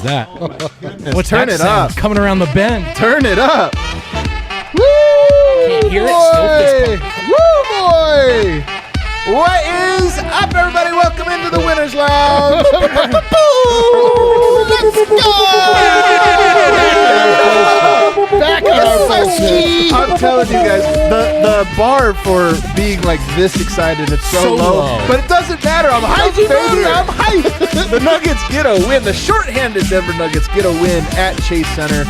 that? What's turn it up? Coming around the bend. Turn it up. Woo! Can't hear boy. it. Woo, boy! What is up, everybody? Welcome into the Winners Lounge. Let's go! Back in our ASSC. I'm telling you guys, the bar for being like this excited, it's so low. But it doesn't matter. I'm hyped, baby. I'm hyped. The Nuggets get a win. The shorthanded Denver Nuggets get a win at Chase Center.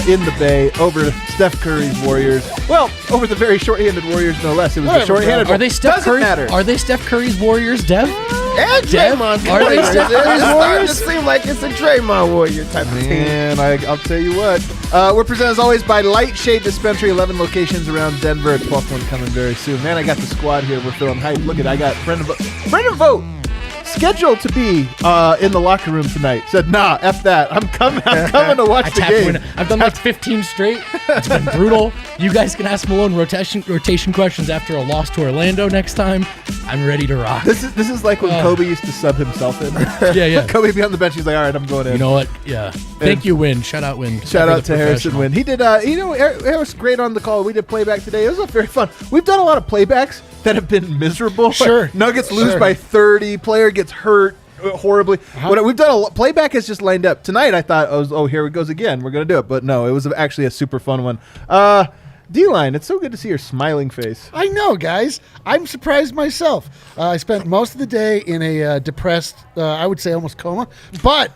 In the Bay over Steph Curry's Warriors. Well, over the very short-handed Warriors, no less. It was the short-handed. Are they Steph Curry? Are they Steph Curry's Warriors, Dev? And Draymond's Are they Steph Curry's Warriors? It seems like it's a Draymond Warrior type of team. Man, I'll tell you what. We're presented as always by Light Shade Dispensary, 11 locations around Denver. 12th one coming very soon. Man, I got the squad here. We're feeling hyped. Look at it. I got Brandon Vogt. Scheduled to be in the locker room tonight. Said, nah, F that. I'm coming to watch the game. I've done like 15 straight. It's been brutal. You guys can ask Malone rotation questions after a loss to Orlando next time. I'm ready to rock. This is like when Kobe used to sub himself in. Yeah. Kobe be on the bench. He's like, all right, I'm going in. You know what? Yeah. Thank you, Win. Shout out, Win. Shout out to Harrison Win. He did, it was great on the call. We did playback today. It was very fun. We've done a lot of playbacks that have been miserable. Sure. Nuggets lose by 30. Player gets hurt horribly. We've done playback has just lined up. Tonight I thought, here it goes again. We're going to do it. But no, it was actually a super fun one. D-Line, it's so good to see your smiling face. I know, guys. I'm surprised myself. I spent most of the day in a depressed, I would say almost coma. But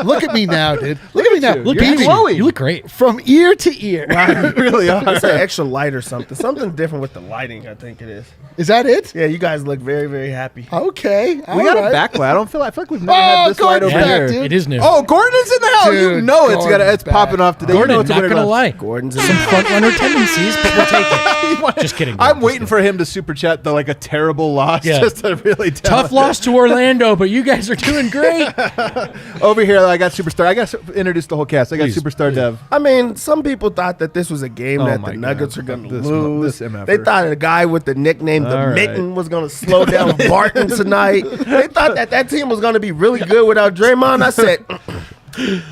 look at me now, dude. Look at me now. Look You're glowing. You look great. From ear to ear. Wow, you really are. It's an extra light or something. Something different with the lighting, I think it is. Is that it? Yeah, you guys look very, very happy. Okay. We got a backlight. I feel like we've never had this light over Gordon's here. back, dude. It is new. Oh, Gordon's in the house. Dude, You know it's back. popping off today. Gordon, you know not going to lie. Gordon's in Some front runner tendencies, but we'll take it. Just kidding. I'm waiting for him to super chat a terrible loss just to really tell Tough loss to Orlando, but you guys are doing great. Over here, I got Superstar. I got to introduce the whole cast. I got Superstar Dev. I mean, some people thought that this was a game that the Nuggets are going to lose. They thought a guy with the nickname The Mitten was going to slow down Barton tonight. They thought that team was going to be really good without Draymond. I said,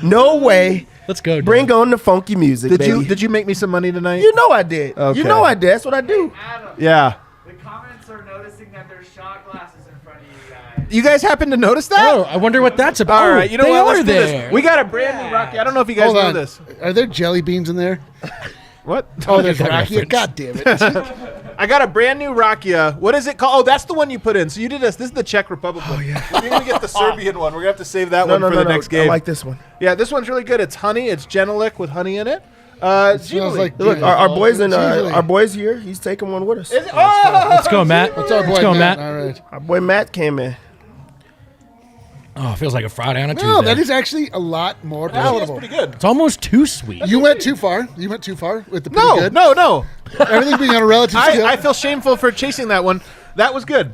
no way. Let's go. Bring on the funky music, baby. Did you make me some money tonight? You know I did. Okay. You know I did. That's what I do. Adam, Yeah. the comments are noticing that there's shot glasses in front of you guys. You guys happen to notice that? Oh, I wonder what that's about. All right, you know they what? are Let's do there. this. We got a brand new Rocky. I don't know if you guys Hold know on. this. Are there jelly beans in there? What? Oh, there's that Rocky. reference. God damn it. I got a brand new Rakia. What is it called? Oh, that's the one you put in. So you did this. This is the Czech Republic one. Oh, yeah. We're going to get the Serbian one. We're going to have to save that one for the next game. I like this one. Yeah, this one's really good. It's honey. It's Genelic with honey in it. It smells like Look, our boys Usually. our boys here. He's taking one with us. Is it? Oh! Let's go, Matt. What's our boy, Let's go, Matt? Matt. All right. Our boy Matt came in. Oh, it feels like a Friday on a Tuesday. No, that is actually a lot more That's palatable. pretty good. It's almost too sweet. You went too far. You went too far with the pretty good. No. Everything being on a relative scale. I feel shameful for chasing that one. That was good.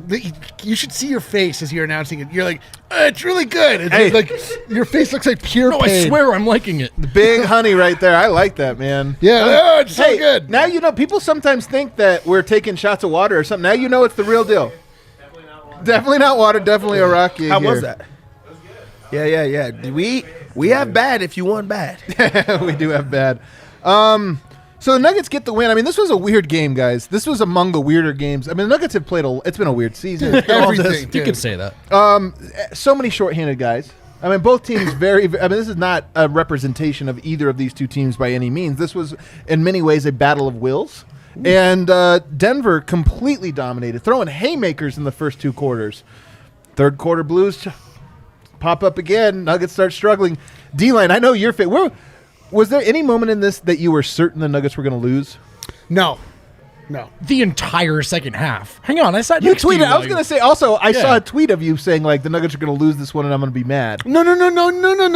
You should see your face as you're announcing it. You're like, it's really good. It's Hey. like your face looks like pure No, pain. I swear I'm liking it. Big honey right there. I like that, man. Yeah, oh, it's so Hey, good. now you know. People sometimes think that we're taking shots of water or something. Now you know it's the real deal. Definitely not water. Definitely a Rocky. How was that? Yeah. We have bad if you want bad. We do have bad. So the Nuggets get the win. I mean, this was a weird game, guys. This was among the weirder games. I mean, the Nuggets have played it's been a weird season. Everything. You could say that. So many shorthanded guys. I mean, both teams this is not a representation of either of these two teams by any means. This was, in many ways, a battle of wills. And Denver completely dominated, throwing haymakers in the first two quarters. Third quarter Blues pop up again. Nuggets start struggling. D-Line, I know you're fit. Was there any moment in this that you were certain the Nuggets were going to lose? No. The entire second half. Hang on, I saw You tweeted. I was going to say, also, I saw a tweet of you saying, the Nuggets are going to lose this one and I'm going to be mad. No.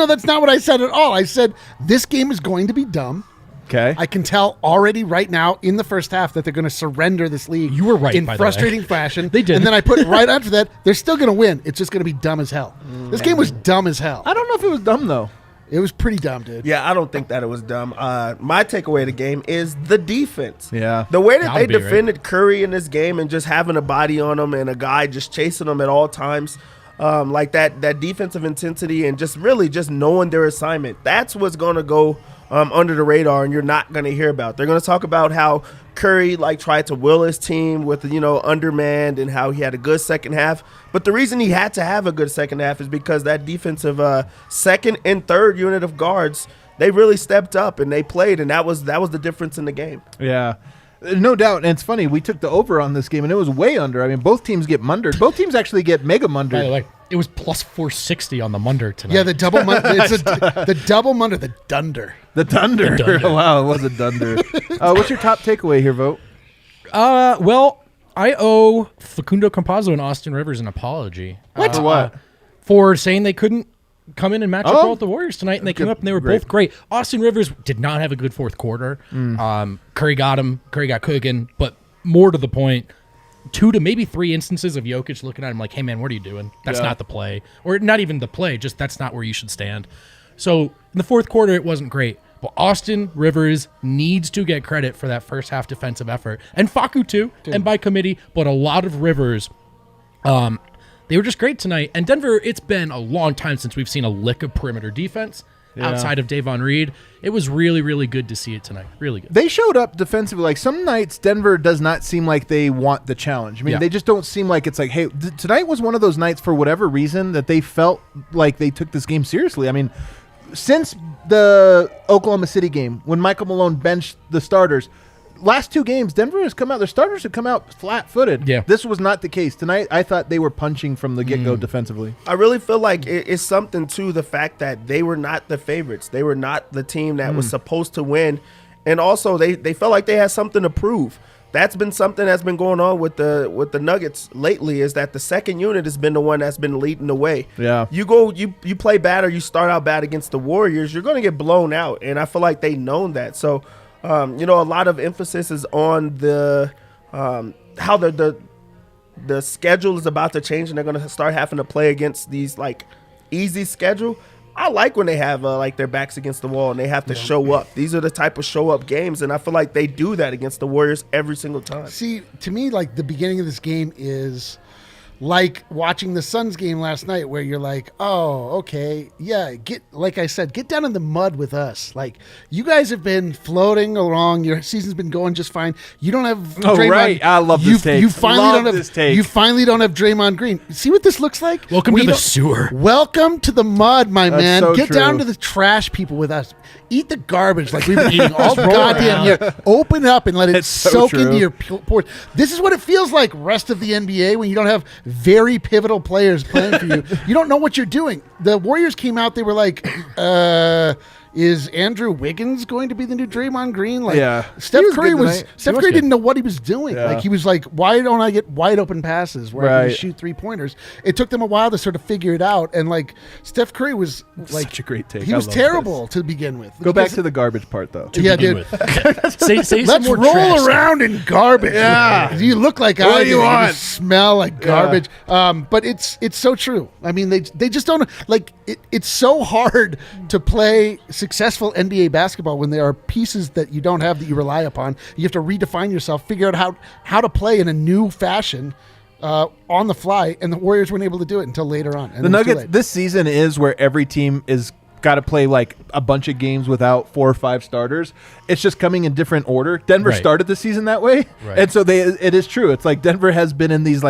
That's not what I said at all. I said this game is going to be dumb. Okay. I can tell already right now in the first half that they're going to surrender this league. You were right, in by the way. frustrating fashion. They did. And then I put right after that, they're still going to win. It's just going to be dumb as hell. This game was dumb as hell. I don't know if it was dumb, though. It was pretty dumb, dude. Yeah, I don't think that it was dumb. My takeaway of the game is the defense. Yeah. The way that Gotta they be, defended Curry in this game and just having a body on him and a guy just chasing him at all times. like that defensive intensity and just really just knowing their assignment. That's what's going to go under the radar, and you're not going to hear about. They're going to talk about how Curry tried to will his team with undermanned and how he had a good second half. But the reason he had to have a good second half is because that defensive second and third unit of guards, they really stepped up and they played, and that was the difference in the game. Yeah. No doubt. And it's funny, we took the over on this game, and it was way under. I mean, both teams get mundered. Both teams actually get mega mundered. By the way, it was plus 460 on the munder tonight. Yeah, the double munder. The double munder, the dunder. The dunder. Wow, it was a dunder. What's your top takeaway here, Vogt? Well, I owe Facundo Campazzo and Austin Rivers an apology. What? For what? For saying they couldn't come in and match up well with the Warriors tonight, and they came up and they were both great. Austin Rivers did not have a good fourth quarter. Curry got him. Curry got cooking. But more to the point, 2 to maybe 3 instances of Jokic looking at him like, hey, man, what are you doing? That's not the play. Or not even the play, just that's not where you should stand. So in the fourth quarter, it wasn't great. But Austin Rivers needs to get credit for that first half defensive effort. And Facu too, and by committee. But a lot of Rivers, they were just great tonight. And Denver, it's been a long time since we've seen a lick of perimeter defense outside of Davon Reed. It was really, really good to see it tonight. Really good. They showed up defensively. Like some nights, Denver does not seem like they want the challenge. I mean, they just don't seem like it's like, hey, tonight was one of those nights for whatever reason that they felt like they took this game seriously. I mean, since the Oklahoma City game, when Michael Malone benched the starters, last 2 games, Denver has come out. Their starters have come out flat-footed. Yeah. This was not the case. Tonight, I thought they were punching from the get-go defensively. I really feel like it's something to the fact that they were not the favorites. They were not the team that was supposed to win. And also, they felt like they had something to prove. That's been something that's been going on with the Nuggets lately, is that the second unit has been the one that's been leading the way. Yeah. You play bad or you start out bad against the Warriors, you're going to get blown out. And I feel like they known that. So, a lot of emphasis is on the how the schedule is about to change, and they're going to start having to play against these easy schedule. I like when they have their backs against the wall and they have to show up. These are the type of show up games, and I feel like they do that against the Warriors every single time. See, to me, the beginning of this game is like watching the Suns game last night, where you're like, oh, okay, yeah, get down in the mud with us. Like, you guys have been floating along. Your season's been going just fine. You don't have Draymond. Right. I love this take. You finally don't have Draymond Green. See what this looks like? Welcome to the sewer. Welcome to the mud, my man. So Get true. down to the trash people with us. Eat the garbage like we've been eating all goddamn year. Open up and let it soak into your pores. This is what it feels like rest of the NBA when you don't have very pivotal players playing for you. You don't know what you're doing. The Warriors came out, they were like, is Andrew Wiggins going to be the new Draymond Green? Steph Curry didn't know what he was doing. Yeah. He was like, why don't I get wide open passes where I can shoot 3-pointers? It took them a while to sort of figure it out. And Steph Curry was such a great take. He was terrible to begin with. Go back to the garbage part, though. Yeah, dude. say Let's some more roll around in garbage. Yeah. You look like What do you want? You smell like garbage. But it's so true. I mean, they just don't it's so hard to play successful NBA basketball when there are pieces that you don't have that you rely upon. You have to redefine yourself, figure out how to play in a new fashion on the fly, and the Warriors weren't able to do it until later on. And the Nuggets this season is where every team is got to play a bunch of games without 4 or 5 starters. It's just coming in different order. Denver started the season that way, and so it is true. It's like Denver has been in these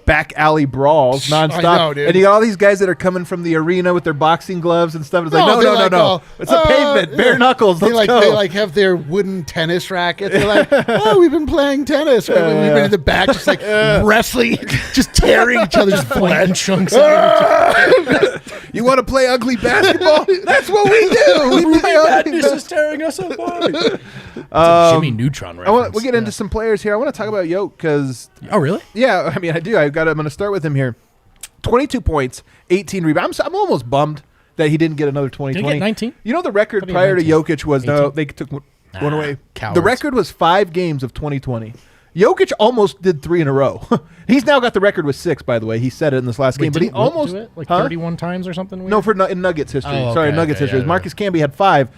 back alley brawls nonstop, I know, dude. and you got all these guys that are coming from the arena with their boxing gloves and stuff. It's no. It's a pavement, bare knuckles. Let's go. They have their wooden tennis rackets. They're like, oh, we've been playing tennis. We've been in the back, just wrestling, just tearing each other's flesh. Chunks out. You want to play ugly basketball? That's what we do. We play ugly Madness is tearing us apart. It's a Jimmy Neutron reference. We'll get into some players here. I want to talk about Jokic because... Oh, really? Yeah, I mean, I do. I'm going to start with him here. 22 points, 18 rebounds. I'm almost bummed that he didn't get another 20-20. Did he get 19? You know, the record prior to Jokic was... 18? No, they took one away. Cowards. The record was 5 games of 20-20. Jokic almost did 3 in a row. He's now got the record with 6, by the way. He said it in this last game, but he almost... do it? 31 times or something weird? No, in Nuggets history. Oh, Sorry, okay, Nuggets history. yeah. Marcus Camby had 5.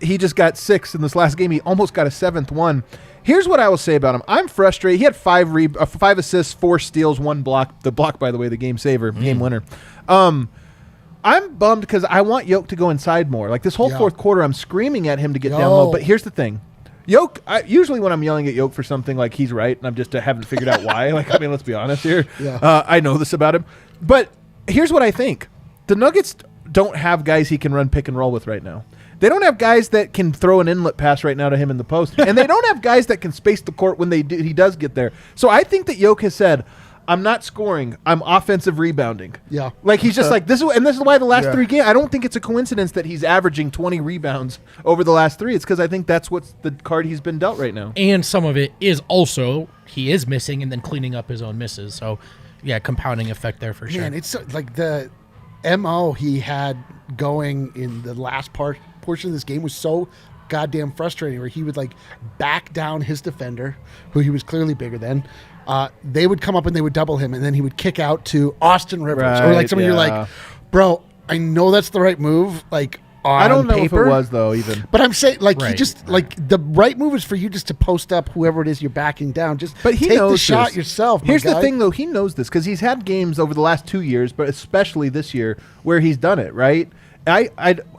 he just got 6 in this last game. He almost got a 7th one. Here's what I will say about him. I'm frustrated. He had 5 assists, 4 steals, 1 block. The block, by the way, the game saver, game winner. I'm bummed because I want Jokic to go inside more. Like this whole fourth quarter, I'm screaming at him to get down low. But here's the thing. Jokic, usually when I'm yelling at Jokic for something, like he's right, and I'm just haven't figured out why. Like, I mean, let's be honest here. I know this about him. But here's what I think. The Nuggets don't have guys he can run pick and roll with right now. They don't have guys that can throw an inlet pass right now to him in the post. And they don't have guys that can space the court when he does get there. So I think that Jokic has said, I'm not scoring. I'm offensive rebounding. Yeah. Like he's just like, this is why the last 3 games, I don't think it's a coincidence that he's averaging 20 rebounds over the last 3. It's because I think that's what's the card he's been dealt right now. And some of it is also he is missing and then cleaning up his own misses. So, yeah, compounding effect there for sure. Man, it's like the MO he had going in the last portion of this game was so goddamn frustrating, where he would like back down his defender, who he was clearly bigger than. They would come up and they would double him, and then he would kick out to Austin Rivers. Or like somebody you're like, bro, I know that's the right move. Like, on I don't know paper, if it was, though, even. But I'm saying, like, he just, like, the right move is for you just to post up whoever it is you're backing down. Just but he take knows the shot this. yourself. Here's the thing, though. He knows this because he's had games over the last 2 years, but especially this year, where he's done it, right? I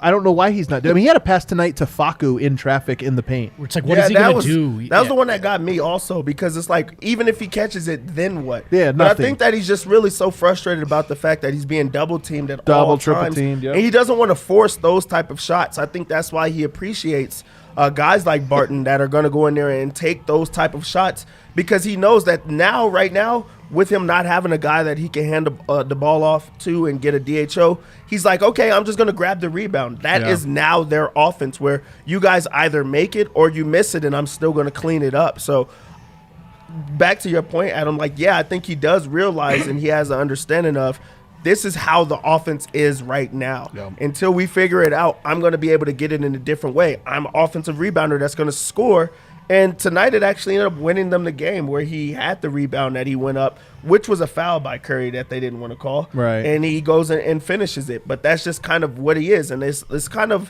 don't know why he's not doing it. I mean, he had a pass tonight to Facu in traffic in the paint. It's like, what is he going to do? That was the one that got me also, because it's like, even if he catches it, then what? Yeah, but nothing. I think that he's just really so frustrated about the fact that he's being double-teamed at all times. Triple-teamed, And he doesn't want to force those type of shots. I think that's why he appreciates guys like Barton that are going to go in there and take those type of shots, because he knows that right now, with him not having a guy that he can hand the ball off to and get a DHO, he's like, okay, I'm just going to grab the rebound. That is now their offense, where you guys either make it or you miss it, and I'm still going to clean it up. So back to your point, Adam, like, yeah, I think he does realize and he has an understanding of this is how the offense is right now. Yeah. Until we figure it out, I'm going to be able to get it in a different way. I'm an offensive rebounder that's going to score. And tonight it actually ended up winning them the game, where he had the rebound that he went up, which was a foul by Curry that they didn't want to call. Right. And he goes and finishes it. But that's just kind of what he is. And it's kind of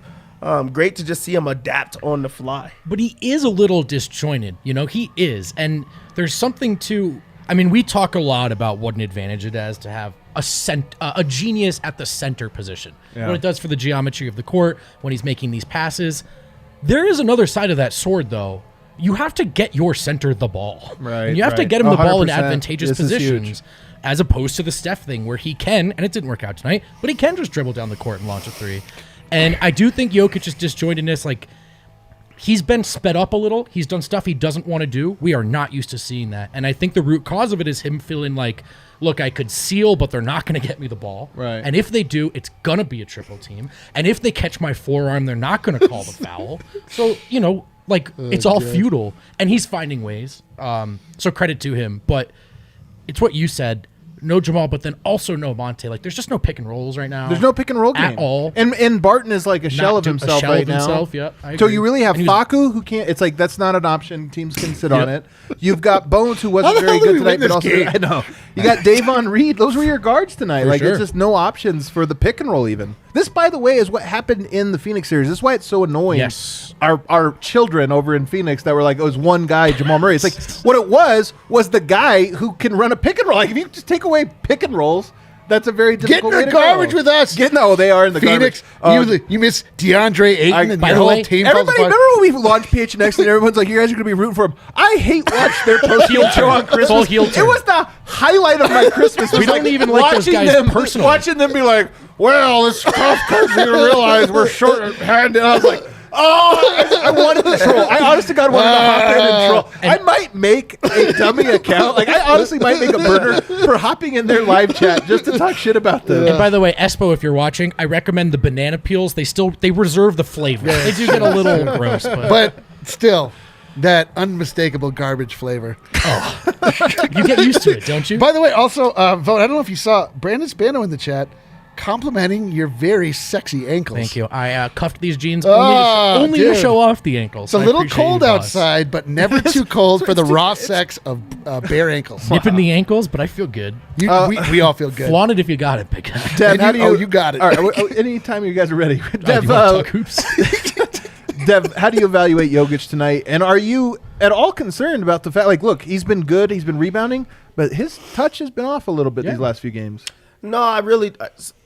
great to just see him adapt on the fly. But he is a little disjointed. You know, he is. And there's something to – I mean, we talk a lot about what an advantage it has to have a genius at the center position. Yeah. What it does for the geometry of the court when he's making these passes. There is another side of that sword, though. You have to get your center the ball. Right. And you have to get him the ball in advantageous positions, as opposed to the Steph thing, where he can, and it didn't work out tonight, but he can just dribble down the court and launch a 3. And I do think Jokic's disjointedness, like, he's been sped up a little. He's done stuff he doesn't want to do. We are not used to seeing that. And I think the root cause of it is him feeling like, look, I could seal, but they're not going to get me the ball. Right. And if they do, it's going to be a triple team. And if they catch my forearm, they're not going to call the foul. So, you know, like, it's all futile. And he's finding ways. So credit to him. But it's what you said. No Jamal, but then also no Monte. Like, there's just no pick and rolls right now. There's no pick and roll game at all. And Barton is like a shell of himself right now. Yep, so you really have Facu, who can't. It's like that's not an option. Teams can sit on it. You've got Bones, who wasn't very good tonight, but also I know you got Davon Reed. Those were your guards tonight. Like, it's just no options for the pick and roll even. This, by the way, is what happened in the Phoenix series. This is why it's so annoying. Yes. Our children over in Phoenix that were like, it was one guy, Jamal Murray. It's like, what it was the guy who can run a pick and roll. Like, if you just take away pick and rolls, that's a very difficult way to go. Get in the garbage with us. They are in the Phoenix, garbage. You miss DeAndre Ayton and your whole team. Everybody, remember when we launched PHNX and everyone's like, you guys are going to be rooting for him. I hate watch their post-heel show on Christmas. It was the highlight of my Christmas. We don't even like those guys personally. Watching them be like, well, it's tough because we realize we're short-handed. And I was like, I wanted to troll. I honest to God wanted to hop in and troll. I might make a dummy account. Like, I honestly might make a burner for hopping in their live chat just to talk shit about them. And by the way, Espo, if you're watching, I recommend the banana peels. They reserve the flavor. They do get a little gross, but still, that unmistakable garbage flavor. Oh, you get used to it, don't you? By the way, also, Vogt, I don't know if you saw Brandon Spano in the chat complimenting your very sexy ankles. Thank you. I cuffed these jeans only to show off the ankles. It's a little cold outside, but never too cold for the raw sex of bare ankles. Nipping the ankles, but I feel good. We all feel good. Flaunt it if you got it, big guy. Dev, you got it. All right, anytime you guys are ready. Dev, talk hoops. Dev, how do you evaluate Jokic tonight? And are you at all concerned about the fact, like, look, he's been good, he's been rebounding, but his touch has been off a little bit these last few games. No,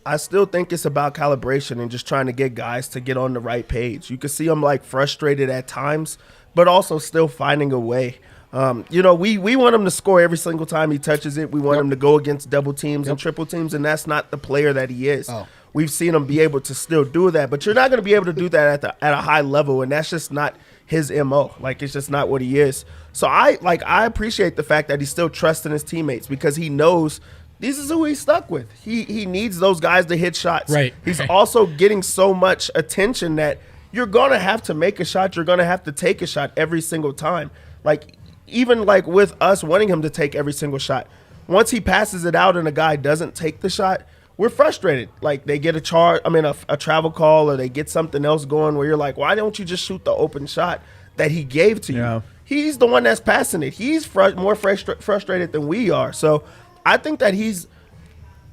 I still think it's about calibration and just trying to get guys to get on the right page. You can see him like frustrated at times, but also still finding a way. We want him to score every single time he touches it. We want him to go against double teams and triple teams, and that's not the player that he is. Oh. We've seen him be able to still do that, but you're not going to be able to do that at a high level, and that's just not his MO. Like, it's just not what he is. So I appreciate the fact that he's still trusting his teammates because he knows this is who he's stuck with. He needs those guys to hit shots. Right. He's also getting so much attention that you're going to have to make a shot. You're going to have to take a shot every single time. Like, even like with us wanting him to take every single shot, once he passes it out and a guy doesn't take the shot, we're frustrated. Like, they get a travel call, or they get something else going where you're like, why don't you just shoot the open shot that he gave to you? He's the one that's passing it. He's more frustrated than we are. So I think that he's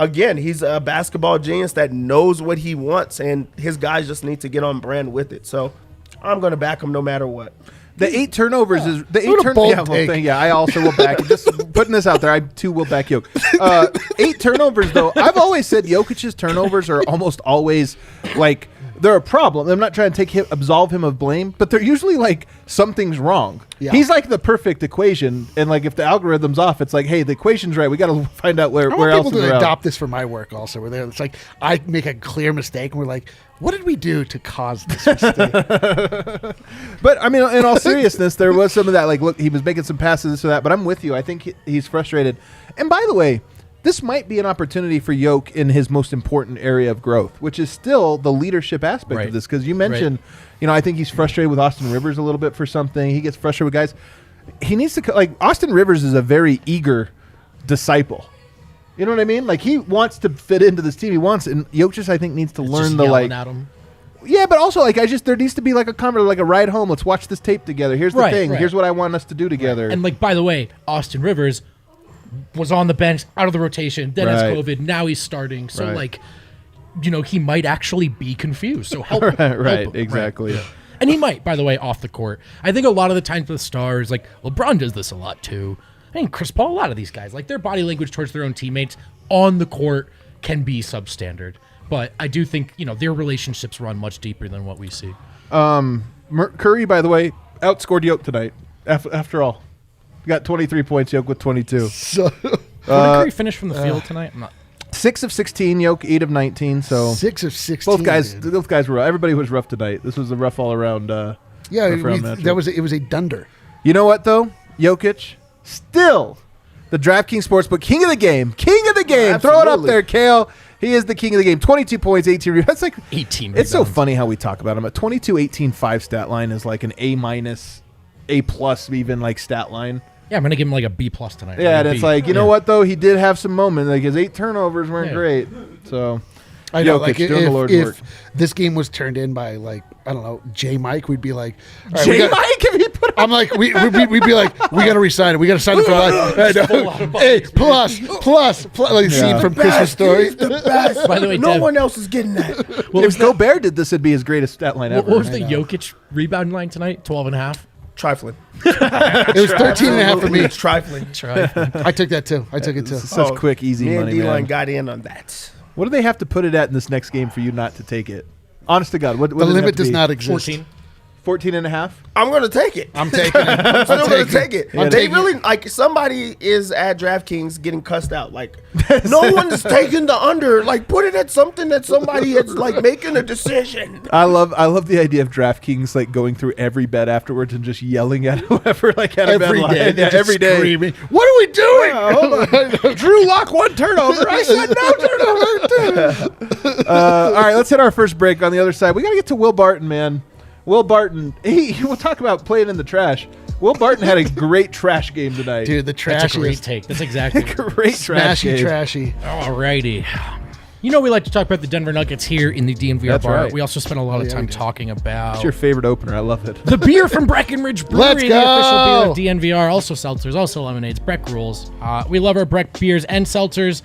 a basketball genius that knows what he wants, and his guys just need to get on brand with it. So I'm going to back him no matter what. The 8 turnovers is the 8 turnovers. Yeah, I also will back it. Just putting this out there, I too will back Jokic. 8 turnovers though. I've always said Jokic's turnovers are almost always like they're a problem. I'm not trying to absolve him of blame, but they're usually like something's wrong. Yeah. He's like the perfect equation, and like if the algorithm's off, it's like, hey, the equation's right. We got to find out where else. I want people to adopt this for my work also. Where it's like I make a clear mistake, and we're like, what did we do to cause this mistake? But I mean, in all seriousness, there was some of that. Like, look, he was making some passes, this or that. But I'm with you. I think he's frustrated. And by the way, this might be an opportunity for Jokic in his most important area of growth, which is still the leadership aspect of this. Because you mentioned, I think he's frustrated with Austin Rivers a little bit for something. He gets frustrated with guys. He needs to, like, Austin Rivers is a very eager disciple. You know what I mean? Like, he wants to fit into this team. He wants, and Jokic, I think, needs to learn the, like, at him. Yeah, but also, like, there needs to be like a conversation, like a ride home. Let's watch this tape together. Here's the thing. Here's what I want us to do together. And, like, by the way, Austin Rivers was on the bench, out of the rotation, then has COVID, now he's starting. So, like, he might actually be confused. So help him. Help him. Exactly. Right. Yeah. And he might, by the way, off the court. I think a lot of the times with stars, like, LeBron does this a lot too. I mean, Chris Paul, a lot of these guys, like, their body language towards their own teammates on the court can be substandard. But I do think, their relationships run much deeper than what we see. Curry, by the way, outscored Jokic tonight, after all. Got 23 points, Jokic with 22. So, did Curry finish from the field tonight? I'm not. 6 of 16, Jokic 8 of 19. So 6 of 16. Both guys were rough. Everybody was rough tonight. This was a rough all around. It was a dunder. You know what though? Jokic still the DraftKings Sportsbook king of the game. King of the game. Throw it up there, Kale. He is the king of the game. 22 points, 18 rebounds. That's like 18 rebounds. It's so funny how we talk about him. A 22, 18, 5 stat line is like an A-, A+ even like stat line. Yeah, I'm going to give him like a B+ tonight. Yeah, and it's like, you know what, though? He did have some moments. Like, his 8 turnovers weren't great. So, I know, like, if this game was turned in by, like, I don't know, JaMychal, we'd be like... Right, JaMychal? I'm like, we'd be like, we got to resign it. We got to sign it for life. Hey, plus, like scene from Christmas Story. The best. By the way, no one else is getting that. If Gobert did this, it'd be his greatest stat line ever. What was the Jokic rebound line tonight? 12.5? Trifling. It was 13.5 for me. It's trifling. I took that too. I took it too. Such quick, easy money, and D-line man. got in on that. What do they have to put it at in this next game for you not to take it? Honest to God, what the limit does not exist. 14.5? I'm going to take it. I'm taking it. I'm still going to take it. They really, like, somebody is at DraftKings getting cussed out. Like, no one's taking the under. Like, put it at something that somebody is, like, making a decision. I love the idea of DraftKings, like, going through every bet afterwards and just yelling at whoever, like, had a bet line. Yeah, every day. Screaming, what are we doing? Drew Lock 1 turnover. I said no turnover. All right, let's hit our first break on the other side. We got to get to Will Barton, man. Will Barton, we'll talk about playing in the trash. Will Barton had a great trash game tonight. Dude, the trash That's a great take. That's exactly great trash game. Trashy. Alrighty. We like to talk about the Denver Nuggets here in the DNVR Bar. Right. We also spent a lot of time talking about... It's your favorite opener. I love it. The beer from Breckenridge Brewery. Let's go! The official beer of DNVR. Also seltzers, also lemonades. Breck rules. We love our Breck beers and seltzers,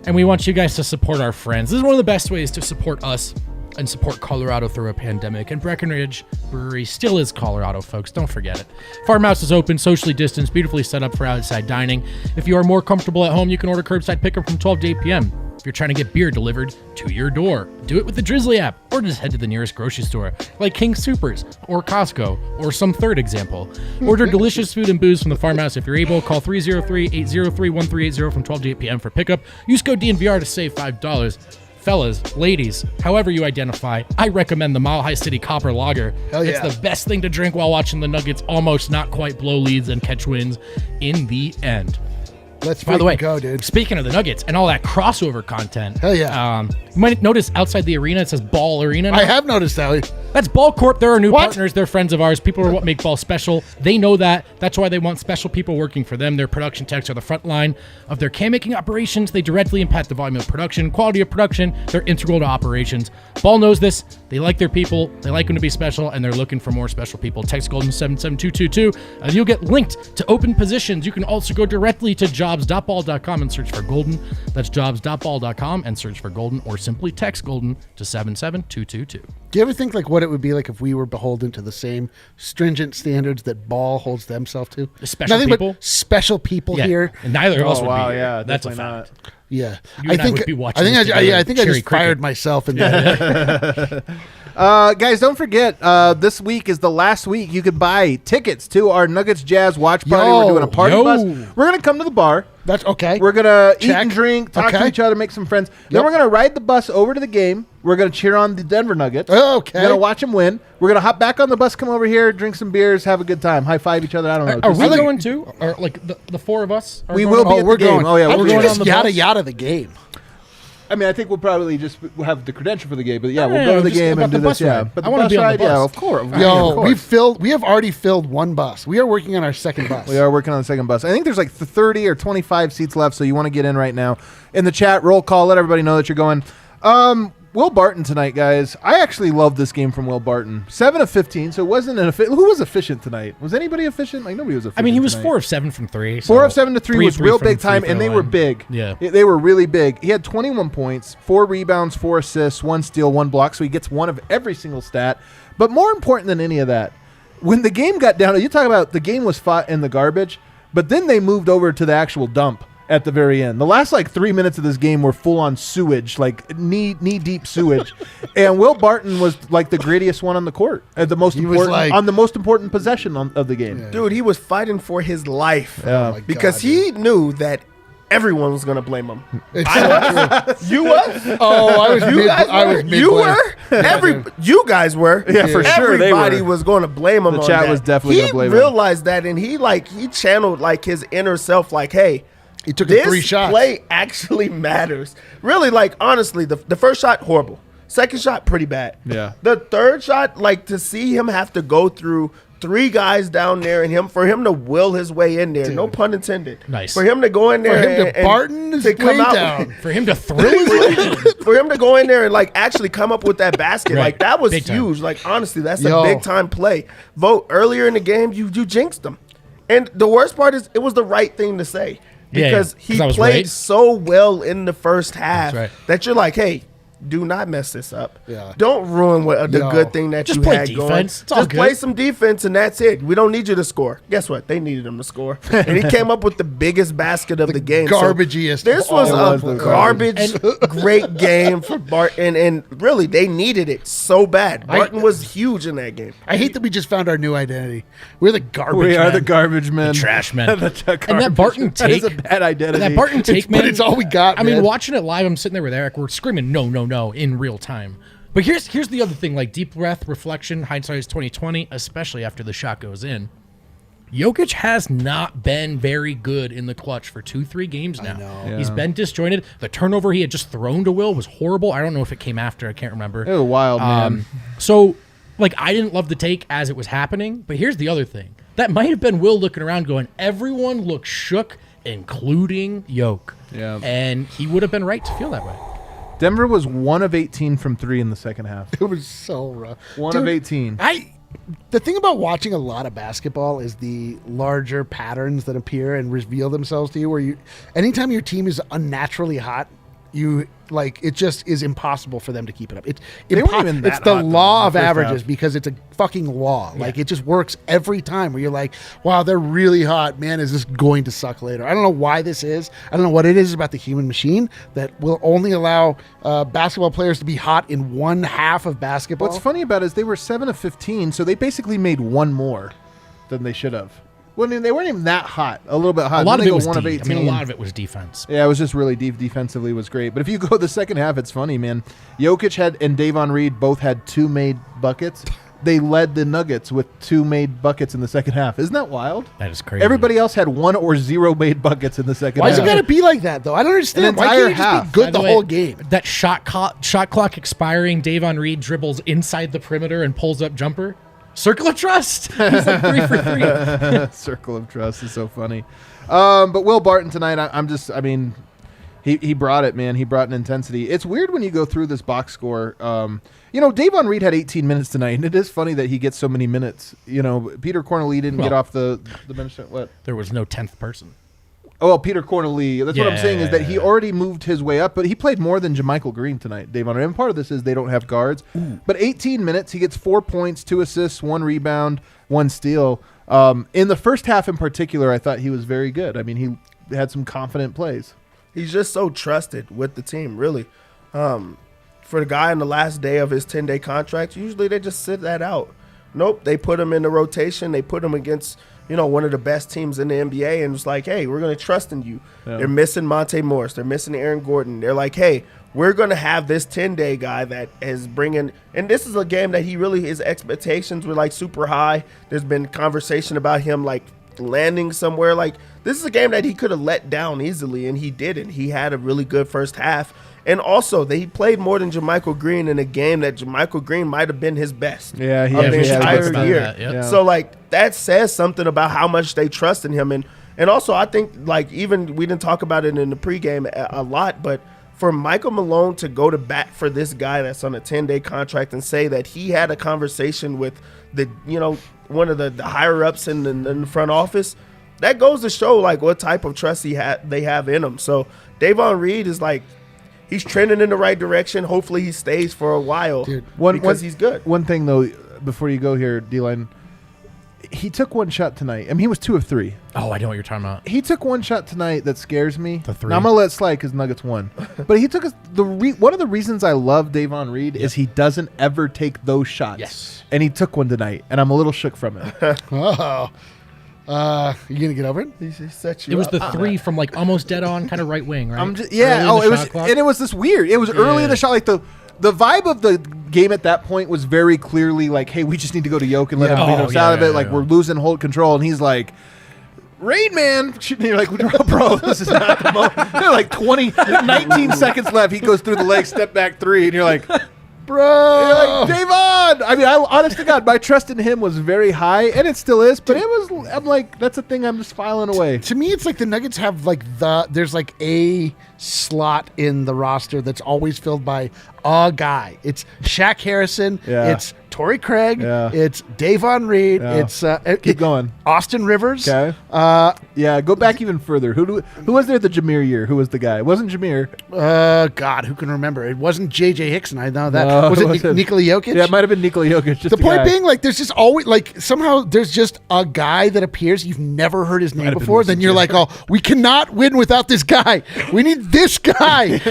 and we want you guys to support our friends. This is one of the best ways to support us and support Colorado through a pandemic. And Breckenridge Brewery still is Colorado, folks. Don't forget it. Farmhouse is open, socially distanced, beautifully set up for outside dining. If you are more comfortable at home, you can order curbside pickup from 12 to 8 p.m. If you're trying to get beer delivered to your door, do it with the Drizzly app, or just head to the nearest grocery store, like King Soopers, or Costco, or some third example. Order delicious food and booze from the Farmhouse if you're able. Call 303-803-1380 from 12 to 8 p.m. for pickup. Use code DNVR to save $5. Fellas, ladies, however you identify, I recommend the Mile High City Copper Lager. Hell yeah. It's the best thing to drink while watching the Nuggets almost not quite blow leads and catch wins in the end. Let's By the way, go, dude. Speaking of the Nuggets and all that crossover content, hell yeah. You might notice outside the arena it says Ball Arena now. I have noticed, Ellie. That's Ball Corp. They're our new What? partners. They're friends of ours. People are what make ball special. They know that. That's why they want special people working for them. Their production techs are the front line of their can-making operations. They directly impact the volume of production, quality of production. They're integral to operations. Ball knows this. They like their people. They like them to be special, and they're looking for more special people. Text Golden 77222, and you'll get linked to open positions. You can also go directly to jobs.ball.com and search for Golden. That's jobs.ball.com and search for Golden, or simply text Golden to 77222. Do you ever think like what it would be like if we were beholden to the same stringent standards that Ball holds themselves to? Special Nothing people? but special people here. And neither of us would wow, be. yeah, That's a definitely fact. Yeah, You and I would be watching this together I think I cherry just fired cricket. myself. And Guys, don't forget, this week is the last week you could buy tickets to our Nuggets Jazz watch party. We're doing a party bus. We're going to come to the bar. That's okay. We're going to eat Check. and drink, talk to Okay. each other, make some friends. Yep. Then we're going to ride the bus over to the game. We're going to cheer on the Denver Nuggets. Okay. We're going to watch them win. We're going to hop back on the bus, come over here, drink some beers, have a good time, high five each other. I don't know. Are we Just- going to? Or like the four of us? Are We going will to- be at the we're game. going. Oh, yeah, Why we're don't you going just on the yada bus? yada the game? I mean, I think we'll probably just have the credential for the game, but yeah, we'll Yeah, go to the just game about and do the this. bus Yeah, ride. but I the wanna bus be on the ride, yeah, bus. of course. of Yo, course. we have already filled one bus. We are working on our second bus. We are working on the second bus. I think there's like 30 or 25 seats left, so you want to get in right now. In the chat, roll call, let everybody know that you're going. Will Barton tonight, guys. I actually love this game from Will Barton. 7 of 15, so it wasn't an efficient. Who was efficient tonight? Was anybody efficient? Like, nobody was efficient. I mean, he was tonight. 4 of 7 from 3. 4 of 7 to 3 was real from big time, free and they throw were line. big. Yeah. They were really big. He had 21 points, 4 rebounds, 4 assists, 1 steal, 1 block, so he gets one of every single stat. But more important than any of that, when the game got down, you talk about the game was fought in the garbage, but then they moved over to the actual dump at the very end. The last like 3 minutes of this game were full on sewage, like knee deep sewage. And Will Barton was like the grittiest one on the court at the most He was important like- on the most important possession of the game. Dude, he was fighting for his life Yeah. because God, he knew that everyone was going to blame him. It's so true. You was? Oh, I was You mid. guys I were? was mid. You were? You guys were. Yeah, for sure they Everybody were. was going to blame him The on chat that. was definitely gonna blame him. He realized that, and he channeled like his inner self, like, hey, He took this 3 shots. play actually matters. Really, like, honestly, the first shot, horrible. Second shot, pretty bad. Yeah. The third shot, like, to see him have to go through 3 guys down there and for him to will his way in there, no pun intended. Nice. For him to go in there For him to and Barton his to come way out down. For him to thrill his way in. for him to go in there and like actually come up with that basket, Right. like that was Big time. huge. Like honestly, that's Yo. a big time play. Vogt earlier in the game, you jinxed him, and the worst part is it was the right thing to say Yeah, because 'cause he I was played right. so well in the first half That's right. that you're like, hey. Do not mess this up. Yeah. Don't ruin the Yo. good thing that Just you play had defense. going. It's all Just play good. some defense, and that's it. We don't need you to score. Guess what? They needed him to score, and he came up with the biggest basket of the game. So garbagiest this of was all. It was a the garbage, great game for Barton, and really they needed it so bad. Barton was huge in that game. I hate that we just found our new identity. We're the garbage. We are men. the garbage men. Trash men. The And that Barton That is take. a bad identity. That Barton take, man. But it's all we got. I mean, man. watching it live, I'm sitting there with Eric. We're screaming, no, no, no, in real time. But here's the other thing, like deep breath, reflection, hindsight is 20/20, especially after the shot goes in. Jokic has not been very good in the clutch for 2-3 games now. Yeah. He's been disjointed. The turnover he had just thrown to Will was horrible. I don't know if it came after. I can't remember. It was wild, man. So, like, I didn't love the take as it was happening, but here's the other thing. That might have been Will looking around going, everyone looks shook, including Jokic. Yeah. And he would have been right to feel that way. Denver was 1 of 18 from 3 in the second half. It was so rough. 1 of 18. The thing about watching a lot of basketball is the larger patterns that appear and reveal themselves to you. Where anytime your team is unnaturally hot, it just is impossible for them to keep it up. It's weren't even that it's the hot, law though, of in the first averages half. because it's a fucking law. Yeah. Like it just works every time where you're like, wow, they're really hot. Man, is this going to suck later? I don't know why this is. I don't know what it is about the human machine that will only allow basketball players to be hot in one half of basketball. What's funny about it is they were 7 of 15, so they basically made one more than they should have. Well, I mean, they weren't even that hot. A little bit hot. A lot of it was one deep. of 18. I mean, a lot of it was defense. Yeah, it was just really deep. Defensively was great. But if you go the second half, it's funny, man. Jokic and Davon Reed both had 2 made buckets. They led the Nuggets with 2 made buckets in the second half. Isn't that wild? That is crazy. Everybody else had 1 or 0 made buckets in the second Why half. is it got to be like that, though? I don't understand. An Why entire can't you just half. be good By the way, whole game? That shot clock expiring, Davon Reed dribbles inside the perimeter and pulls up jumper. Circle of trust. He's like 3 for 3. Circle of trust is so funny. But Will Barton tonight, he brought it, man. He brought an intensity. It's weird when you go through this box score. Davon Reed had 18 minutes tonight, and it is funny that he gets so many minutes. Peter Corneli didn't get off the bench. What? There was no 10th person. Oh, well, Peter Corneli. That's what I'm saying is that he already moved his way up, but he played more than JaMychal Green tonight, Davon Reed. And part of this is they don't have guards. Ooh. But 18 minutes, he gets 4 points, 2 assists, 1 rebound, 1 steal. In the first half in particular, I thought he was very good. I mean, he had some confident plays. He's just so trusted with the team, really. For the guy in the last day of his 10-day contract, usually they just sit that out. Nope, they put him in the rotation. They put him against one of the best teams in the NBA, and it's like, hey, we're going to trust in you. Yeah. They're missing Monte Morris. They're missing Aaron Gordon. They're like, hey, we're going to have this 10-day guy that is bringing – and this is a game that his expectations were, like, super high. There's been conversation about him, like, landing somewhere. Like, this is a game that he could have let down easily, and he didn't. He had a really good first half. And also, he played more than JaMychal Green in a game that JaMychal Green might have been his best of the entire year. That, yep. So, like, that says something about how much they trust in him. And also, I think, like, even we didn't talk about it in the pregame a lot, but for Michael Malone to go to bat for this guy that's on a 10-day contract and say that he had a conversation with one of the higher-ups in the front office, that goes to show, like, what type of trust they have in him. So, Davon Reed is, like, he's trending in the right direction. Hopefully he stays for a while because he's good. One thing, though, before you go here, D-Line, he took one shot tonight. I mean, he was 2 of 3. Oh, I know what you're talking about. He took one shot tonight that scares me. The 3. Now, I'm going to let it slide because Nuggets won. But he took one of the reasons I love Davon Reed is he doesn't ever take those shots. Yes. And he took one tonight, and I'm a little shook from it. You gonna get over it? He set you It was up. the 3 from like almost dead on, kind of right wing, right? It was this weird. It was early in the shot, like the vibe of the game at that point was very clearly like, hey, we just need to go to Yoke and let him clean us out of it. Like we're losing hold control, and he's like, Rain Man. And you're like, bro, this is not the moment. There are like 19 seconds left. He goes through the leg, step back 3, and you're like, bro. You're like, Davon. I mean, honest to God, my trust in him was very high, and it still is. But I'm like, that's a thing I'm just filing away. To me, it's like the Nuggets have like there's like a slot in the roster that's always filled by a guy. It's Shaq Harrison. Yeah. It's Torrey Craig. Yeah. It's Davon Reed. Yeah. It's Keep going. Austin Rivers. Okay. Go back even further. Who was there the Jameer year? Who was the guy? It wasn't Jameer. God, who can remember? It wasn't J.J. Hickson. I know that. Was it Nikola Jokic? Yeah, it might have been Nikola Jokic. Just the point being, like, there's just always, like, somehow there's just a guy that appears. You've never heard his name before. Then you're like, oh, we cannot win without this guy. We need this guy.